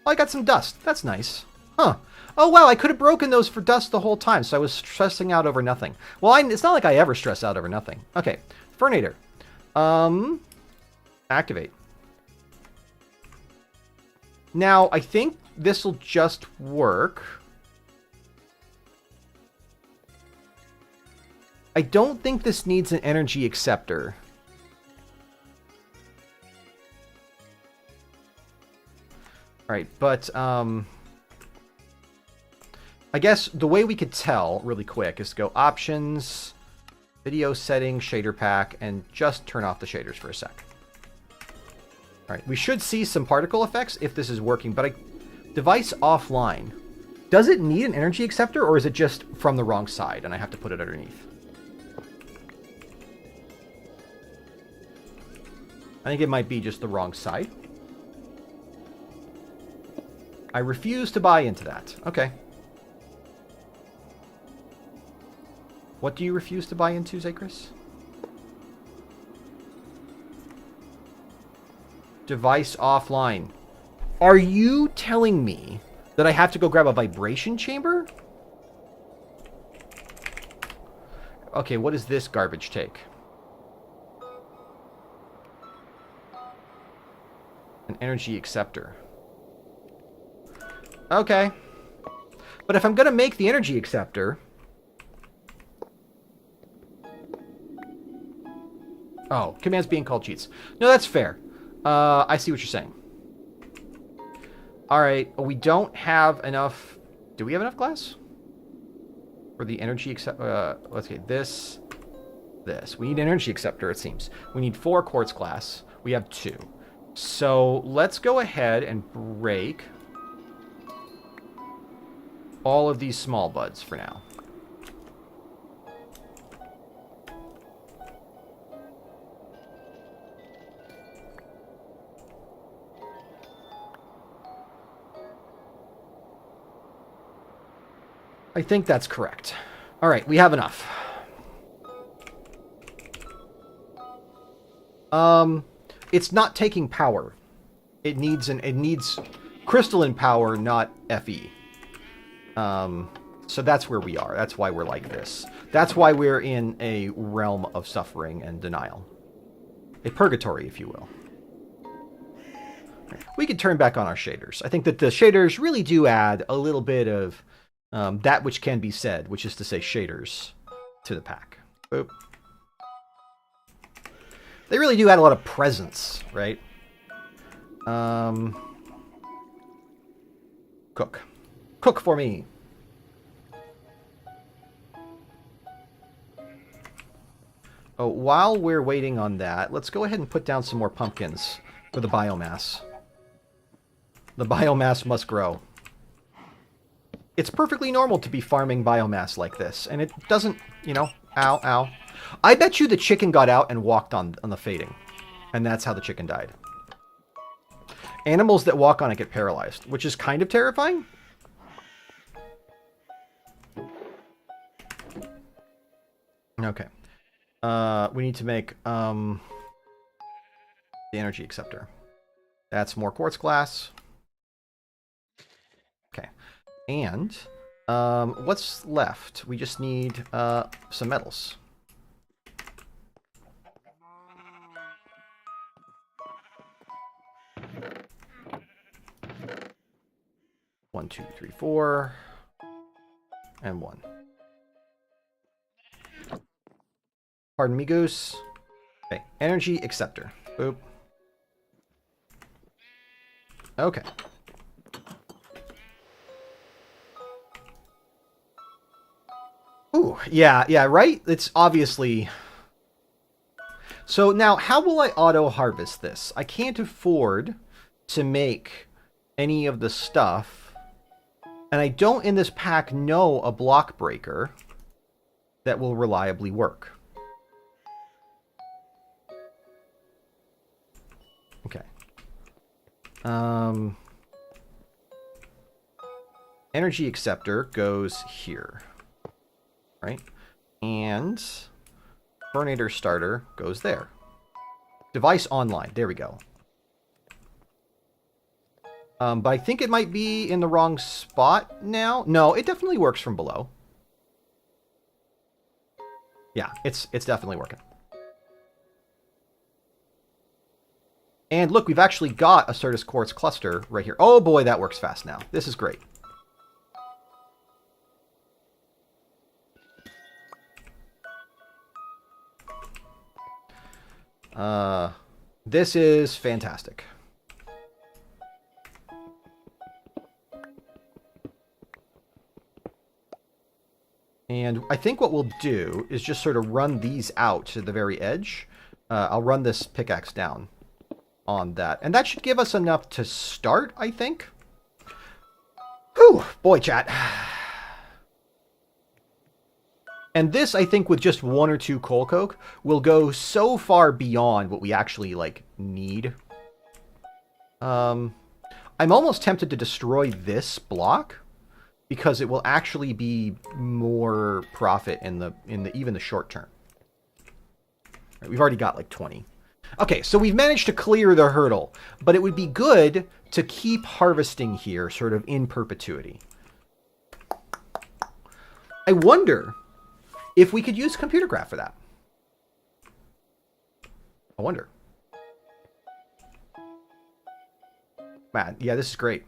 Oh, I got some dust. That's nice. Huh. Oh, wow, I could have broken those for dust the whole time, so I was stressing out over nothing. Well, it's not like I ever stress out over nothing. Okay, Fernator. Activate. Now, I think this will just work. I don't think this needs an energy acceptor. Alright, but, I guess the way we could tell really quick is to go Options, Video Settings, Shader Pack, and just turn off the shaders for a sec. Alright, we should see some particle effects if this is working, but device offline. Does it need an energy acceptor, or is it just from the wrong side and I have to put it underneath? I think it might be just the wrong side. I refuse to buy into that. Okay. What do you refuse to buy into, Zakris? Device offline. Are you telling me that I have to go grab a vibration chamber? Okay, what does this garbage take? An energy acceptor. Okay. But if I'm going to make the energy acceptor... Oh, commands being called cheats. No, that's fair. I see what you're saying. Alright, we don't have enough... Do we have enough glass? For the energy acceptor... let's get this. This. We need an energy acceptor, it seems. We need 4 quartz glass. We have 2. So, let's go ahead and break all of these small buds for now. I think that's correct. All right, we have enough. It's not taking power. It needs crystalline power, not Fe. So that's where we are. That's why we're like this. That's why we're in a realm of suffering and denial. A purgatory, if you will. We can turn back on our shaders. I think that the shaders really do add a little bit of that which can be said, which is to say shaders, to the pack. Boop. They really do add a lot of presence, right? Cook. Cook for me. Oh, while we're waiting on that, let's go ahead and put down some more pumpkins for the biomass. The biomass must grow. It's perfectly normal to be farming biomass like this, and it doesn't, you know, ow, ow. I bet you the chicken got out and walked on the fading, and that's how the chicken died. Animals that walk on it get paralyzed, which is kind of terrifying. Okay. We need to make the energy acceptor. That's more quartz glass. Okay. And what's left? We just need some metals. One, two, three, four, and one. Pardon me, Goose. Okay, energy acceptor. Boop. Okay. Ooh, yeah, right? It's obviously... So now, how will I auto-harvest this? I can't afford to make any of the stuff. And I don't, in this pack, know a block breaker that will reliably work. Okay. Energy acceptor goes here. Right? And Burnator starter goes there. Device online. There we go. But I think it might be in the wrong spot now. No, it definitely works from below. Yeah, it's definitely working. And look, we've actually got a Certus Quartz cluster right here. Oh boy, that works fast now. This is great. This is fantastic. And I think what we'll do is just sort of run these out to the very edge. I'll run this pickaxe down on that. And that should give us enough to start, I think. Whew, boy, chat. And this, I think, with just one or two coal coke, will go so far beyond what we actually, like, need. I'm almost tempted to destroy this block, because it will actually be more profit in even the short term. Right, we've already got, like, 20. Okay, so we've managed to clear the hurdle, but it would be good to keep harvesting here, sort of in perpetuity. I wonder if we could use computer graph for that. I wonder. Man, yeah, this is great.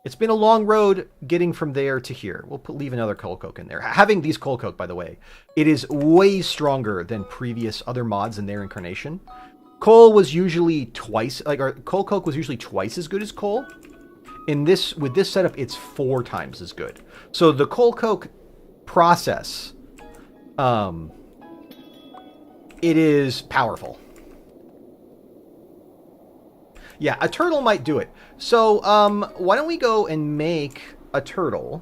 It's been a long road getting from there to here. We'll leave another coal coke in there. Having these coal coke, by the way, it is way stronger than previous other mods in their incarnation. Coal was usually twice, or coal coke was usually twice as good as coal. With this setup, it's 4 times as good. So the coal coke process, it is powerful. Yeah, a turtle might do it. So, why don't we go and make a turtle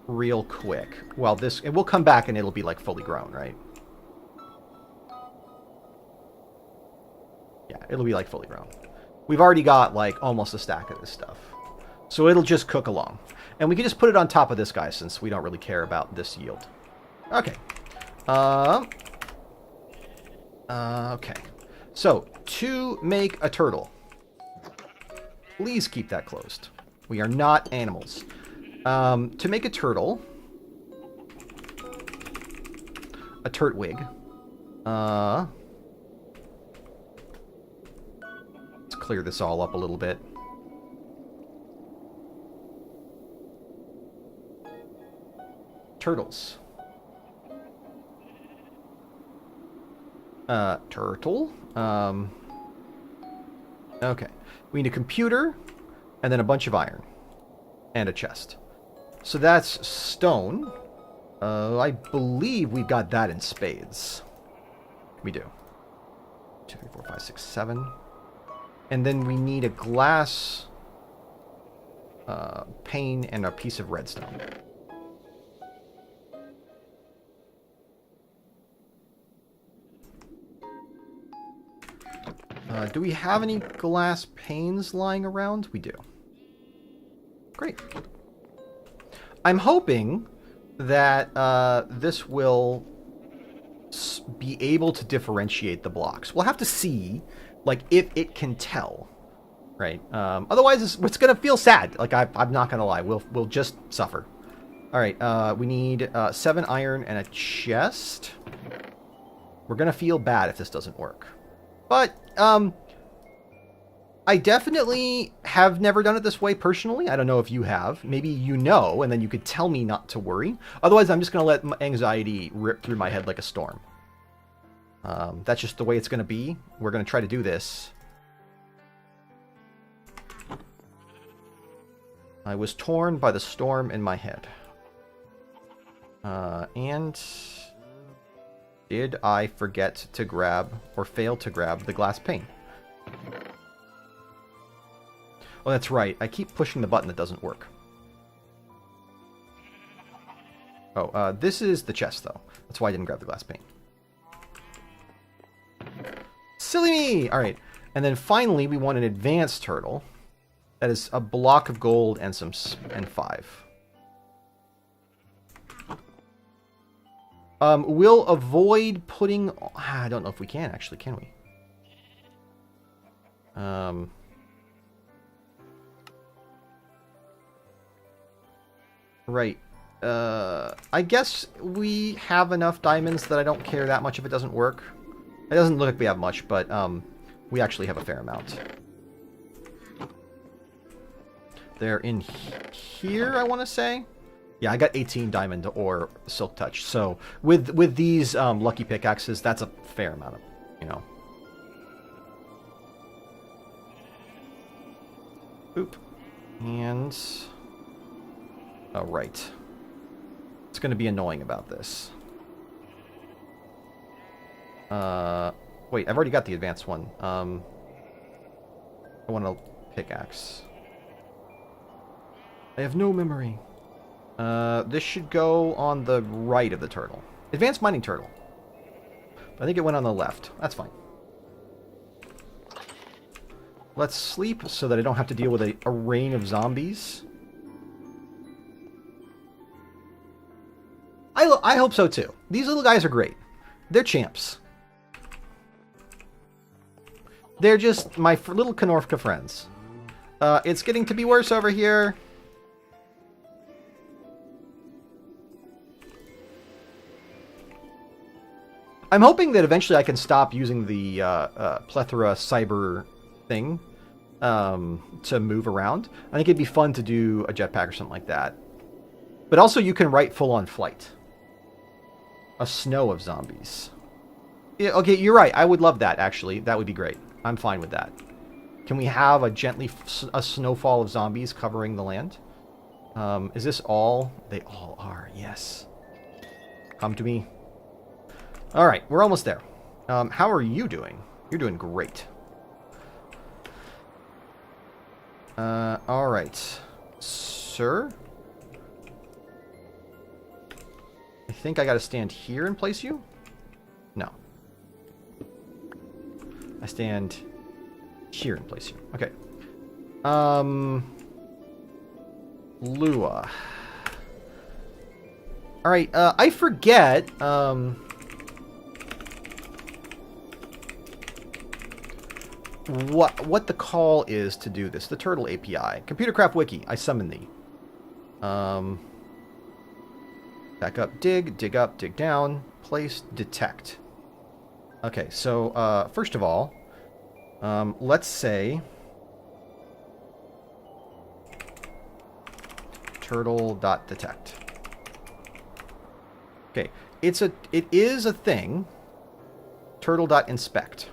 real quick? Well, and we'll come back and it'll be like fully grown, right? Yeah, it'll be like fully grown. we've already got, like, almost a stack of this stuff. So it'll just cook along. And we can just put it on top of this guy since we don't really care about this yield. Okay. Okay. So, to make a turtle. Please keep that closed. We are not animals. To make a turtle... a turtwig. Let's clear this all up a little bit. Turtles. Turtle. Okay. We need a computer, and then a bunch of iron. And a chest. So that's stone. I believe we've got that in spades. We do. 2, 3, 4, 5, 6, 7. And then we need a glass pane and a piece of redstone. Do we have any glass panes lying around? We do. Great. I'm hoping that this will be able to differentiate the blocks. We'll have to see, like, if it can tell, right? Otherwise, it's going to feel sad. Like, I'm not going to lie. We'll just suffer. All right, we need 7 iron and a chest. We're going to feel bad if this doesn't work. But, I definitely have never done it this way personally. I don't know if you have. Maybe you know, and then you could tell me not to worry. Otherwise, I'm just going to let my anxiety rip through my head like a storm. That's just the way it's going to be. We're going to try to do this. I was torn by the storm in my head. And did I forget to grab, or fail to grab, the glass pane? Oh, that's right. I keep pushing the button that doesn't work. Oh, this is the chest, though. That's why I didn't grab the glass pane. Silly me! Alright. And then finally, we want an advanced turtle. That is a block of gold and 5. We'll avoid putting... I don't know if we can, actually. Can we? Right. I guess we have enough diamonds that I don't care that much if it doesn't work. It doesn't look like we have much, but we actually have a fair amount. They're in here, I want to say. Yeah, I got 18 diamond or silk touch. So with these lucky pickaxes, that's a fair amount of, you know. Oop. And... oh, right. It's going to be annoying about this. Wait, I've already got the advanced one. I want a pickaxe. I have no memory. This should go on the right of the turtle. Advanced mining turtle. I think it went on the left. That's fine. Let's sleep so that I don't have to deal with a rain of zombies. I hope so too. These little guys are great. They're champs. They're just my little Knorfka friends. It's getting to be worse over here. I'm hoping that eventually I can stop using the plethora cyber thing to move around. I think it'd be fun to do a jetpack or something like that. But also you can write full-on flight. A snow of zombies. Yeah, okay, you're right. I would love that, actually. That would be great. I'm fine with that. Can we have a snowfall of zombies covering the land? Is this all? They all are, yes. Come to me. Alright, we're almost there. How are you doing? You're doing great. Alright. Sir? I think I gotta stand here and place you? No. I stand Here in place here. Okay. Lua. Alright, I forget, what the call is to do this. The turtle API. Computercraft Wiki. I summon thee. Back up, dig up, dig down, place, detect. Okay, so, first of all, let's say turtle.detect. Okay, it is a thing. Turtle.inspect.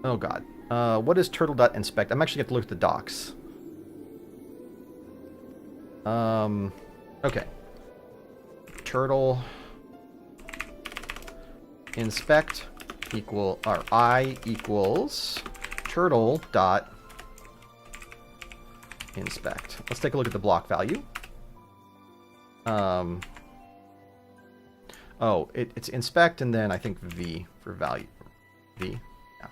Oh god. What is turtle.inspect? I'm actually going to look at the docs. Okay. Turtle inspect equal, or I equals turtle dot inspect. Let's take a look at the block value. Oh, it's inspect and then I think V for value. V. Yeah.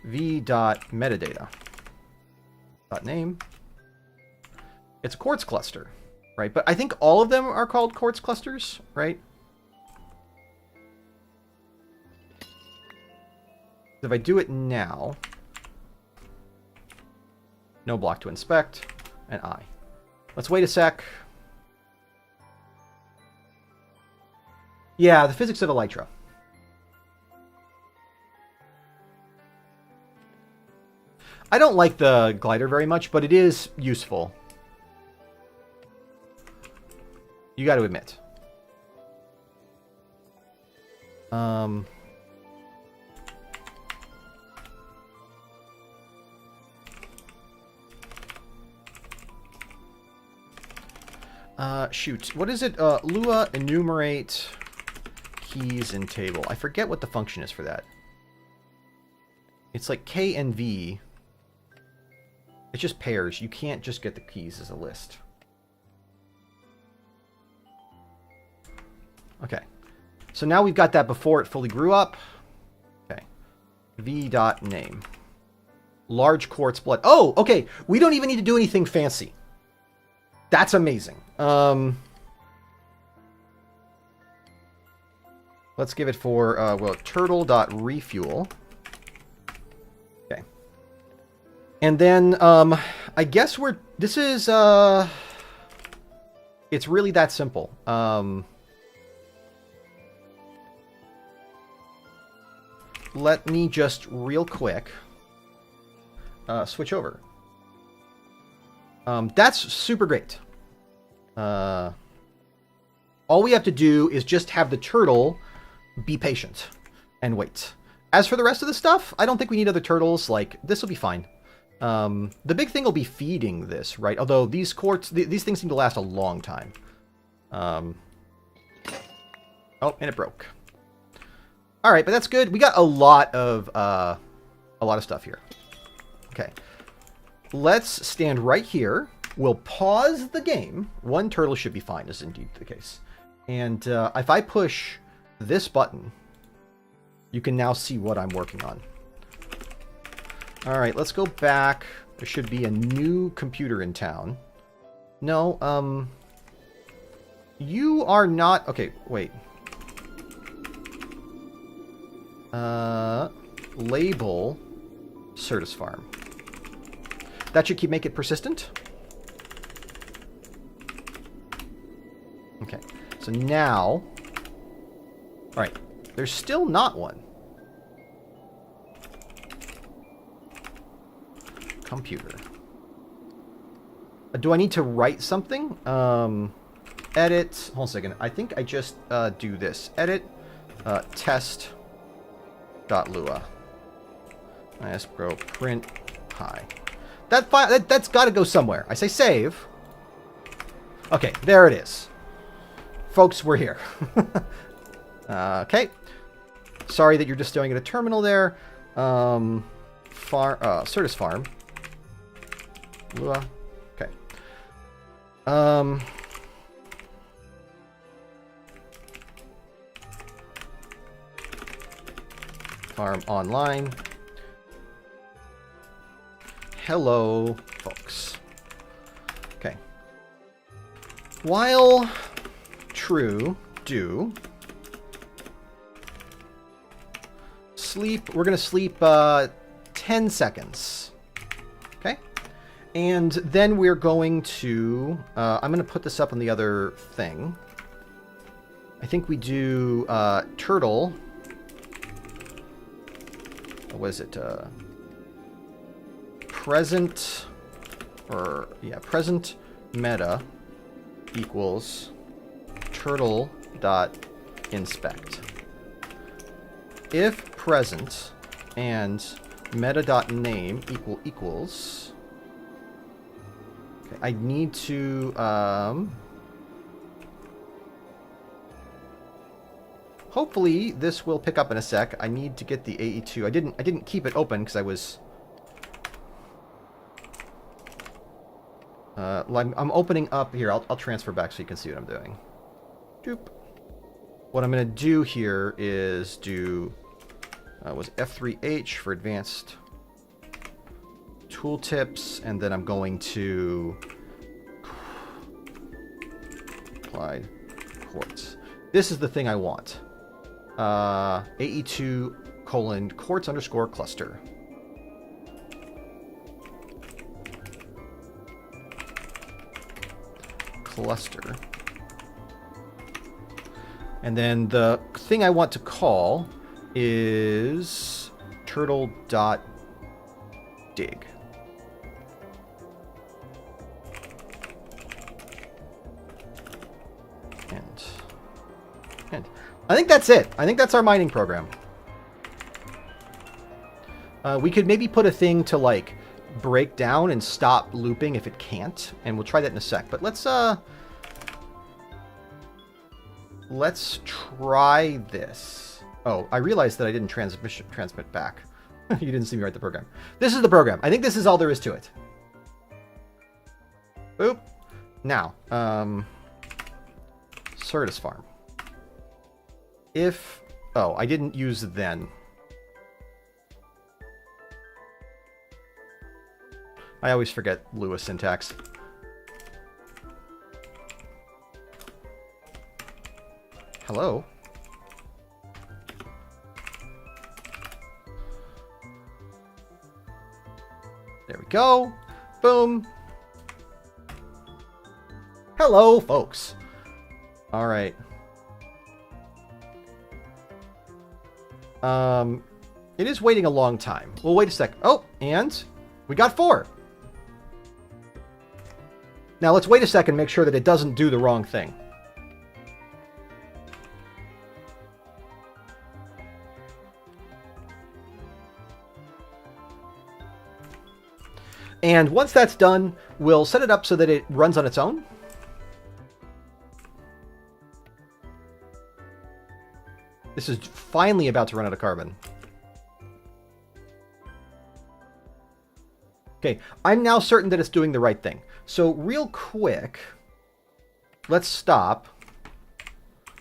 V dot metadata. Dot name. It's a quartz cluster, right? But I think all of them are called quartz clusters, right? If I do it now, no block to inspect, and I. Let's wait a sec. Yeah, the physics of Elytra. I don't like the glider very much, but it is useful. You got to admit. Shoot. What is it? Lua enumerate keys in table. I forget what the function is for that. It's like K and V. It's just pairs. You can't just get the keys as a list. Okay. So now we've got that before it fully grew up. Okay. V.name. Large quartz blood. Oh, okay. We don't even need to do anything fancy. That's amazing. Let's give it for, well, turtle.refuel. Okay. And then, I guess this is, it's really that simple. Let me just real quick, switch over. That's super great. All we have to do is just have the turtle be patient and wait. As for the rest of the stuff, I don't think we need other turtles. Like, this will be fine. The big thing will be feeding this, right? Although these these things seem to last a long time. Oh, and it broke. All right, but that's good. We got a lot of stuff here. Okay. Let's stand right here. We'll pause the game. One turtle should be fine, is indeed the case. And if I push this button, you can now see what I'm working on. All right, let's go back. There should be a new computer in town. No, you are not... Okay, wait. Label Certus Farm. That should make it persistent. Okay, so now... Alright, there's still not one. Computer. Do I need to write something? Edit... Hold on a second. I think I just do this. Edit test.lua. ISPro print hi. That file, that's got to go somewhere. I say save. Okay, there it is. Folks, we're here. Okay. Sorry that you're just staring at a terminal there. Certus Farm. Lua. Okay. Farm online. Hello, folks. Okay. While true, do sleep. We're going to sleep 10 seconds. Okay. And then we're going to... I'm going to put this up on the other thing. I think we do turtle. What is it? Present... Or, yeah, present meta equals turtle dot inspect. If present and meta dot name equals... Okay, I need to... Hopefully this will pick up in a sec. I need to get the AE2. I didn't keep it open because I was... I'm opening up here. I'll transfer back so you can see what I'm doing. Doop. What I'm going to do here is do was F3H for advanced tooltips, and then I'm going to applied quartz. This is the thing I want. AE2 colon quartz underscore cluster. Cluster. And then the thing I want to call is turtle.dig. And I think that's it. I think that's our mining program. We could maybe put a thing to like break down and stop looping if it can't, and we'll try that in a sec. But let's try this. Oh, I realized that I didn't transmit back. You didn't see me write the program. This is the program. I think this is all there is to it. Boop. Now, Certus Farm. If... Oh, I didn't use then. I always forget Lua syntax. Hello? There we go. Boom. Hello, folks. All right. It is waiting a long time. Well, wait a sec. Oh, and we got 4. Now let's wait a second and make sure that it doesn't do the wrong thing. And once that's done, we'll set it up so that it runs on its own. This is finally about to run out of carbon. Okay, I'm now certain that it's doing the right thing. So real quick, let's stop.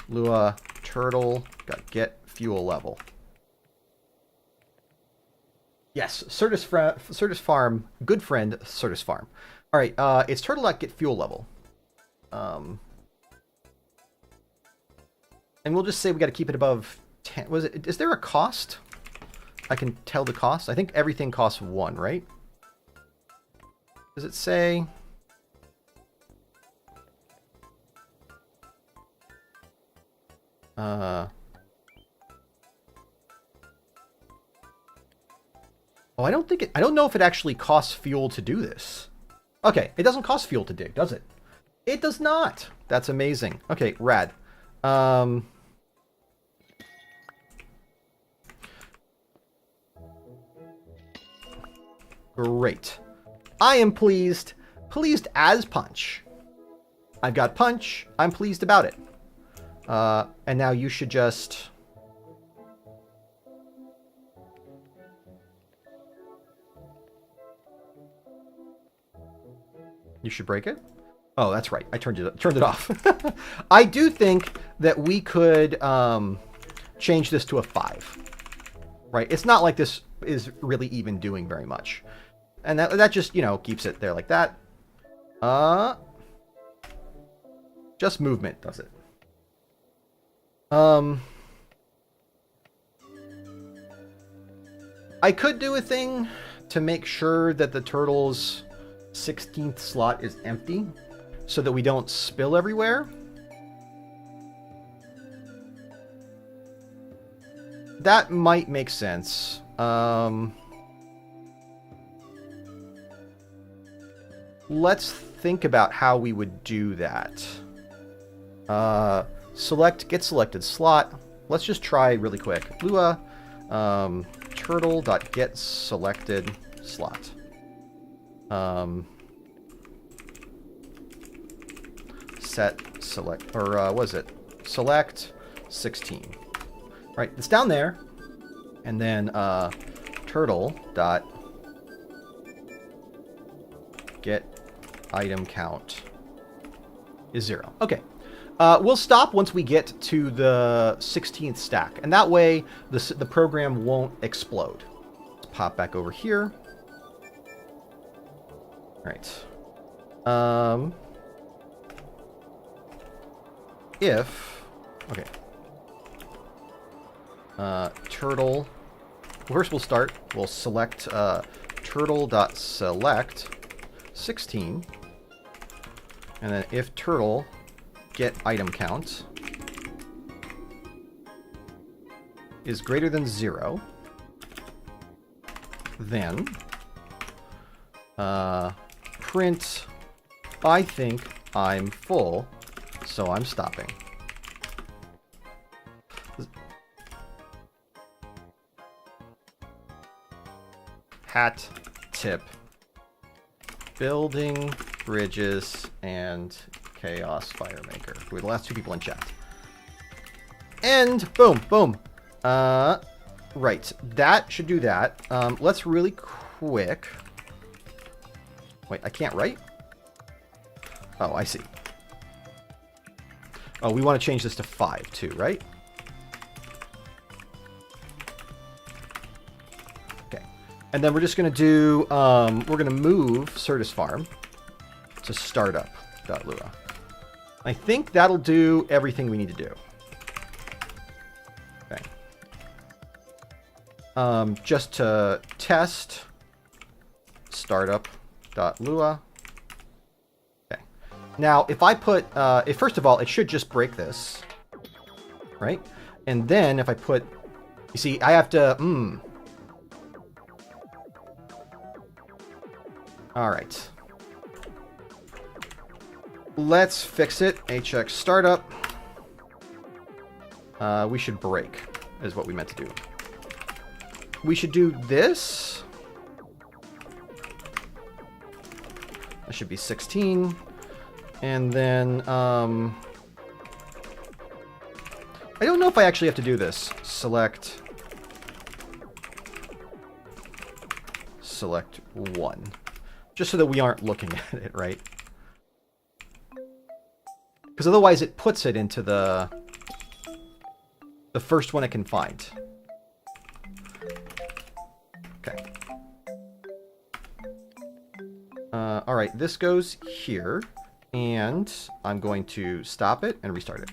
Lua turtle get fuel level. Yes, Certus Farm, good friend Certus Farm. All right, it's turtle.get fuel level. And we'll just say we got to keep it above 10. Was it? Is there a cost? I can tell the cost. I think everything costs 1, right? Does it say? Oh, I don't think it... I don't know if it actually costs fuel to do this. Okay, it doesn't cost fuel to dig, does it? It does not. That's amazing. Okay, rad. Great. I am pleased. Pleased as punch. I've got punch. I'm pleased about it. And now you should just... You should break it? Oh, that's right. I turned it off. I do think that we could change this to a 5. right? It's not like this is really even doing very much. And that just, you know, keeps it there like that. Just movement does it. I could do a thing to make sure that the turtle's 16th slot is empty so that we don't spill everywhere. That might make sense. Let's think about how we would do that. Select get selected slot. Let's just try really quick. Lua turtle.get selected slot. Set select, or what is it? Select 16. Right, it's down there. And then turtle dot get item count is 0. Okay. We'll stop once we get to the 16th stack, and that way the program won't explode. Let's pop back over here. All right. Okay. Turtle. First, we'll select turtle.select 16, and then if turtle get item count is greater than 0, then print I think I'm full, so I'm stopping. Hat tip building bridges and Chaos Firemaker. We're the last two people in chat. And boom, boom. Right. That should do that. Let's really quick. Wait, I can't write? Oh, I see. Oh, we want to change this to 5 too, right? Okay. And then we're just going to do, we're going to move Certus Farm to startup.lua. I think that'll do everything we need to do. Okay. Just to test startup.lua. Okay. Now, if I put, first of all, it should just break this, right? And then if I put, you see, I have to, all right. Let's fix it. HX startup. We should break, is what we meant to do. We should do this. That should be 16. And then, I don't know if I actually have to do this. Select 1. Just so that we aren't looking at it, right? Because otherwise it puts it into the first one it can find. Okay. All right, this goes here, and I'm going to stop it and restart it.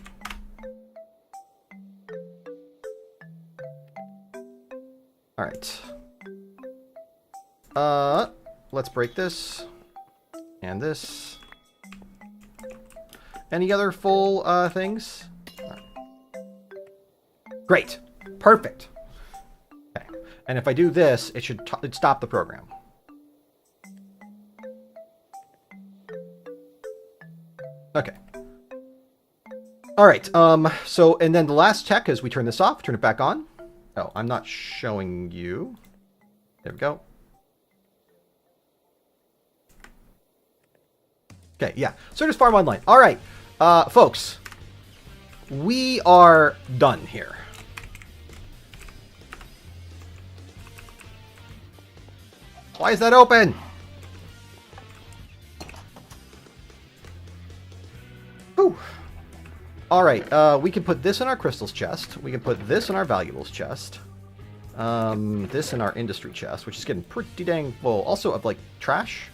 All right. Let's break this and this. Any other full things? Great. Perfect. Okay. And if I do this, it should stop the program. Okay. All right. So, and then the last check is we turn this off, turn it back on. Oh, I'm not showing you. There we go. Okay, yeah. Certus Farm Online. All right. Folks, we are done here. Why is that open? Whew. All right, we can put this in our crystals chest. We can put this in our valuables chest. This in our industry chest, which is getting pretty dang full. Also of, like, trash.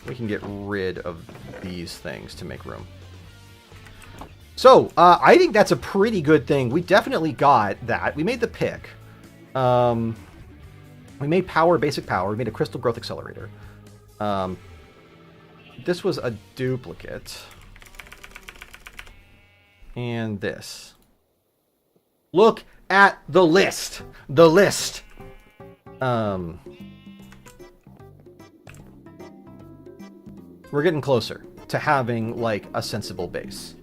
We can get rid of these things to make room. So, I think that's a pretty good thing. We definitely got that. We made the pick. We made power, basic power. We made a crystal growth accelerator. This was a duplicate. And this. Look at the list. The list. We're getting closer to having, like, a sensible base.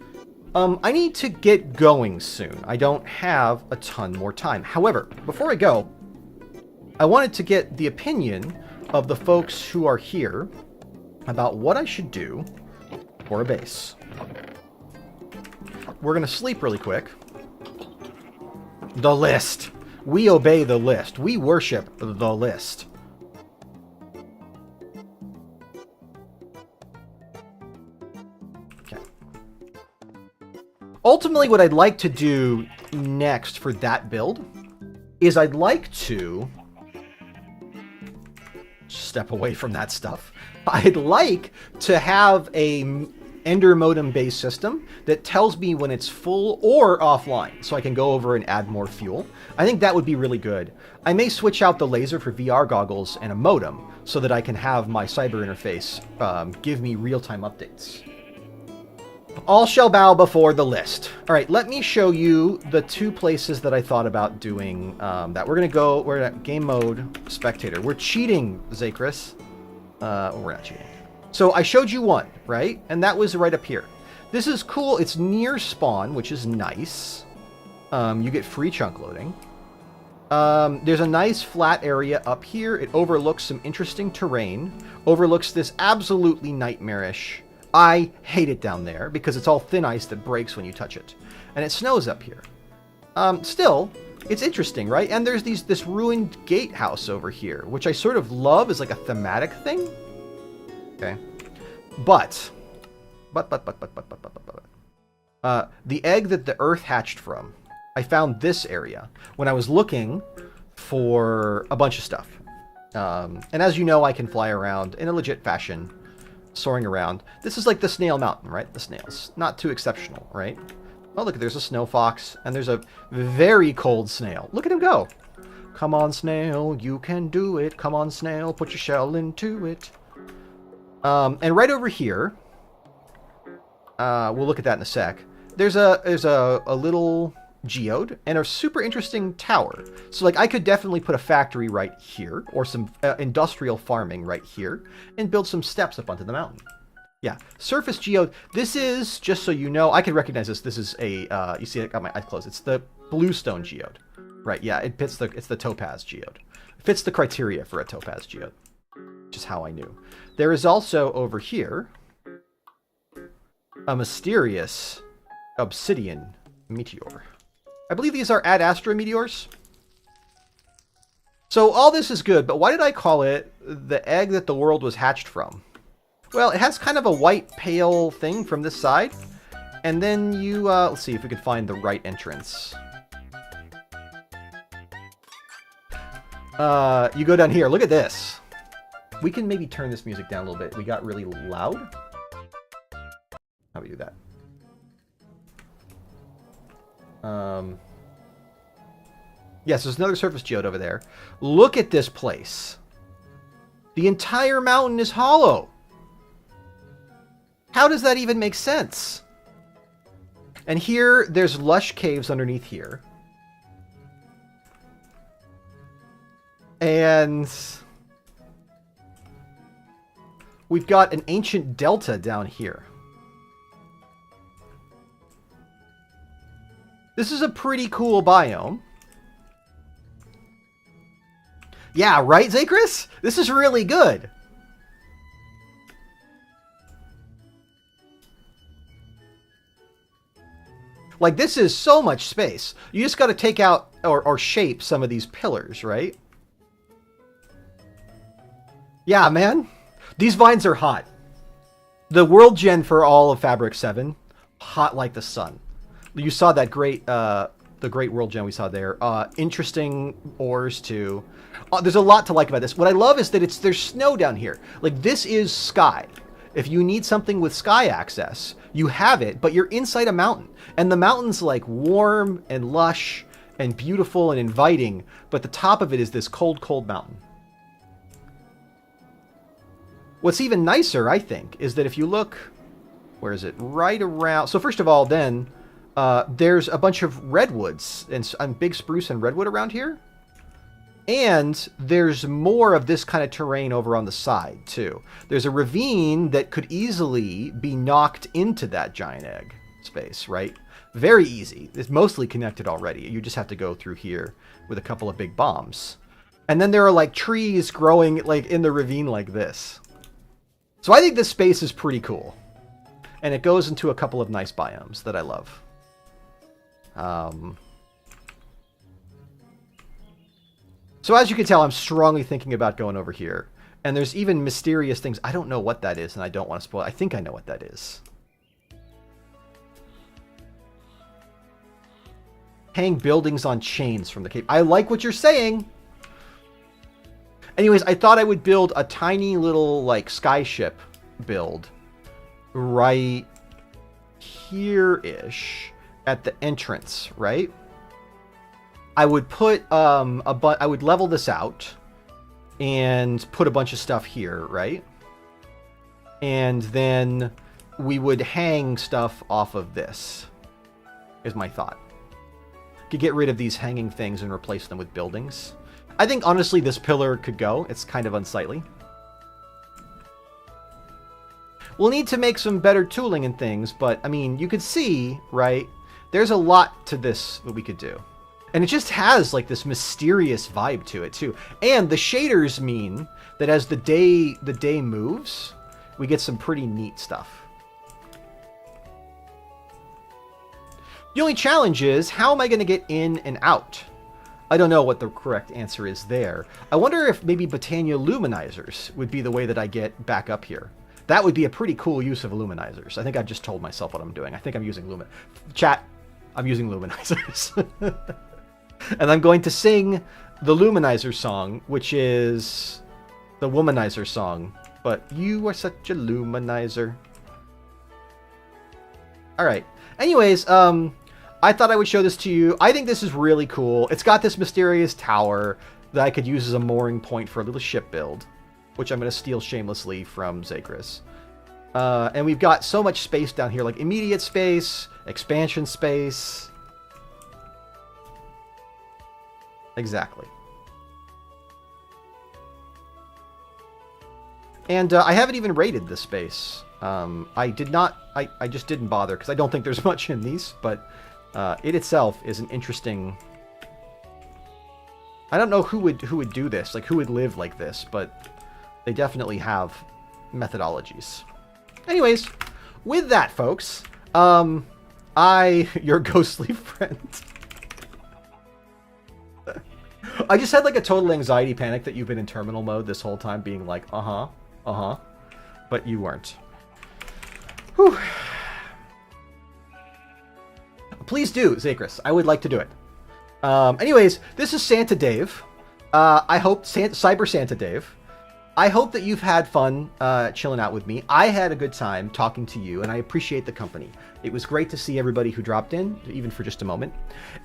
I need to get going soon. I don't have a ton more time. However, before I go, I wanted to get the opinion of the folks who are here about what I should do for a base. We're going to sleep really quick. The list. We obey the list. We worship the list. Okay. Ultimately, what I'd like to do next for that build is I'd like to step away from that stuff. I'd like to have a Ender modem based system that tells me when it's full or offline, so I can go over and add more fuel. I think that would be really good. I may switch out the laser for VR goggles and a modem so that I can have my cyber interface give me real-time updates. All shall bow before the list. All right, let me show you the two places that I thought about doing that. We're at game mode spectator. We're cheating, Zakris. We're not cheating. So I showed you one, right? And that was right up here. This is cool. It's near spawn, which is nice. You get free chunk loading. There's a nice flat area up here. It overlooks some interesting terrain. Overlooks this absolutely nightmarish. I hate it down there because it's all thin ice that breaks when you touch it. And it snows up here. Still, it's interesting, right? And there's this ruined gatehouse over here, which I sort of love as like a thematic thing. Okay. But the egg that the Earth hatched from, I found this area when I was looking for a bunch of stuff. And as you know, I can fly around in a legit fashion, soaring around. This is like the Snail Mountain, right? The snails. Not too exceptional, right? Oh, look, there's a snow fox, and there's a very cold snail. Look at him go. Come on, snail, you can do it. Come on, snail, put your shell into it. And right over here, we'll look at that in a sec. There's a little geode and a super interesting tower. So like I could definitely put a factory right here or some industrial farming right here and build some steps up onto the mountain. Yeah, surface geode. This is, just so you know, I can recognize this. This is a, you see I got my eyes closed. It's the bluestone geode. Right, yeah, it's the topaz geode. It fits the criteria for a topaz geode, which is how I knew. There is also over here a mysterious obsidian meteor. I believe these are Ad Astra meteors. So all this is good, but why did I call it the egg that the world was hatched from? Well, it has kind of a white pale thing from this side. And then you, let's see if we can find the right entrance. You go down here. Look at this. We can maybe turn this music down a little bit. We got really loud. How do we do that? Yes, there's another surface geode over there. Look at this place. The entire mountain is hollow. How does that even make sense? And here, there's lush caves underneath here. And we've got an ancient delta down here. This is a pretty cool biome. Yeah, right, Zakris? This is really good. Like, this is so much space. You just got to take out or shape some of these pillars, right? Yeah, man. These vines are hot. The world gen for all of Fabric 7, hot like the sun. You saw that great, the great world gem we saw there. Interesting ores too. There's a lot to like about this. What I love is that there's snow down here. Like, this is sky. If you need something with sky access, you have it, but you're inside a mountain. And the mountain's like warm and lush and beautiful and inviting, but the top of it is this cold, cold mountain. What's even nicer, I think, is that if you look, where is it? Right around, so first of all, then, there's a bunch of redwoods and big spruce and redwood around here. And there's more of this kind of terrain over on the side, too. There's a ravine that could easily be knocked into that giant egg space, right? Very easy. It's mostly connected already. You just have to go through here with a couple of big bombs. And then there are, like, trees growing, like, in the ravine like this. So I think this space is pretty cool. And it goes into a couple of nice biomes that I love. So as you can tell, I'm strongly thinking about going over here. And there's even mysterious things. I don't know what that is, and I don't want to spoil it. I think I know what that is. Hang buildings on chains from the cave. I like what you're saying. Anyways, I thought I would build a tiny little, like, skyship build right here-ish at the entrance, right? I would put I would level this out and put a bunch of stuff here, right? And then we would hang stuff off of this, is my thought. Could get rid of these hanging things and replace them with buildings. I think, honestly, this pillar could go. It's kind of unsightly. We'll need to make some better tooling and things, but, I mean, you could see, right? There's a lot to this that we could do. And it just has, like, this mysterious vibe to it, too. And the shaders mean that as the day moves, we get some pretty neat stuff. The only challenge is, how am I going to get in and out? I don't know what the correct answer is there. I wonder if maybe Botania luminizers would be the way that I get back up here. That would be a pretty cool use of luminizers. I think I've just told myself what I'm doing. I think I'm using Chat, I'm using luminizers. And I'm going to sing the Luminizer song, which is the Womanizer song. But you are such a Luminizer. Alright. Anyways, I thought I would show this to you. I think this is really cool. It's got this mysterious tower that I could use as a mooring point for a little ship build, which I'm going to steal shamelessly from Zagris. And we've got so much space down here, like immediate space, expansion space. Exactly. And I haven't even rated this space. I just didn't bother because I don't think there's much in these, but it itself is an interesting... I don't know who would do this, like who would live like this, but they definitely have methodologies. Anyways, with that, folks, your ghostly friend. I just had like a total anxiety panic that you've been in terminal mode this whole time, being like, but you weren't. Whew. Please do, Zagris. I would like to do it. Anyways, this is Santa Dave. I hope Cyber Santa Dave. I hope that you've had fun chilling out with me. I had a good time talking to you, and I appreciate the company. It was great to see everybody who dropped in, even for just a moment.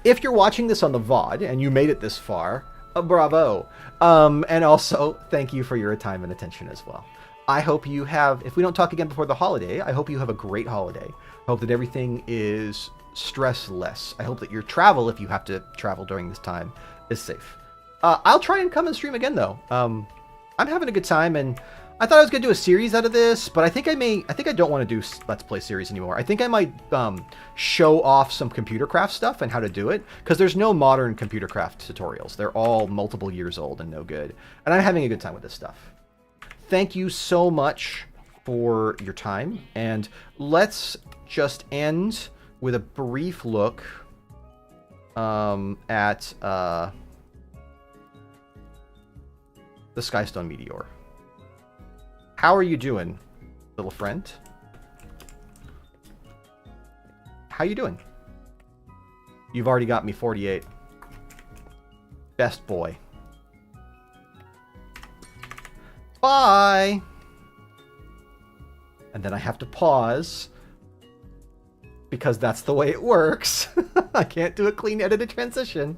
If you're watching this on the VOD and you made it this far, bravo. And also, thank you for your time and attention as well. I hope you have, if we don't talk again before the holiday, I hope you have a great holiday. I hope that everything is stress-less. I hope that your travel, if you have to travel during this time, is safe. I'll try and come and stream again, though. I'm having a good time, and I thought I was going to do a series out of this, but I think I don't want to do Let's Play series anymore. I think I might show off some computer craft stuff and how to do it, because there's no modern computer craft tutorials. They're all multiple years old and no good. And I'm having a good time with this stuff. Thank you so much for your time, and let's just end with a brief look at the Skystone Meteor. How are you doing, little friend? How you doing? You've already got me 48. Best boy. Bye! And then I have to pause, because that's the way it works. I can't do a clean edited transition.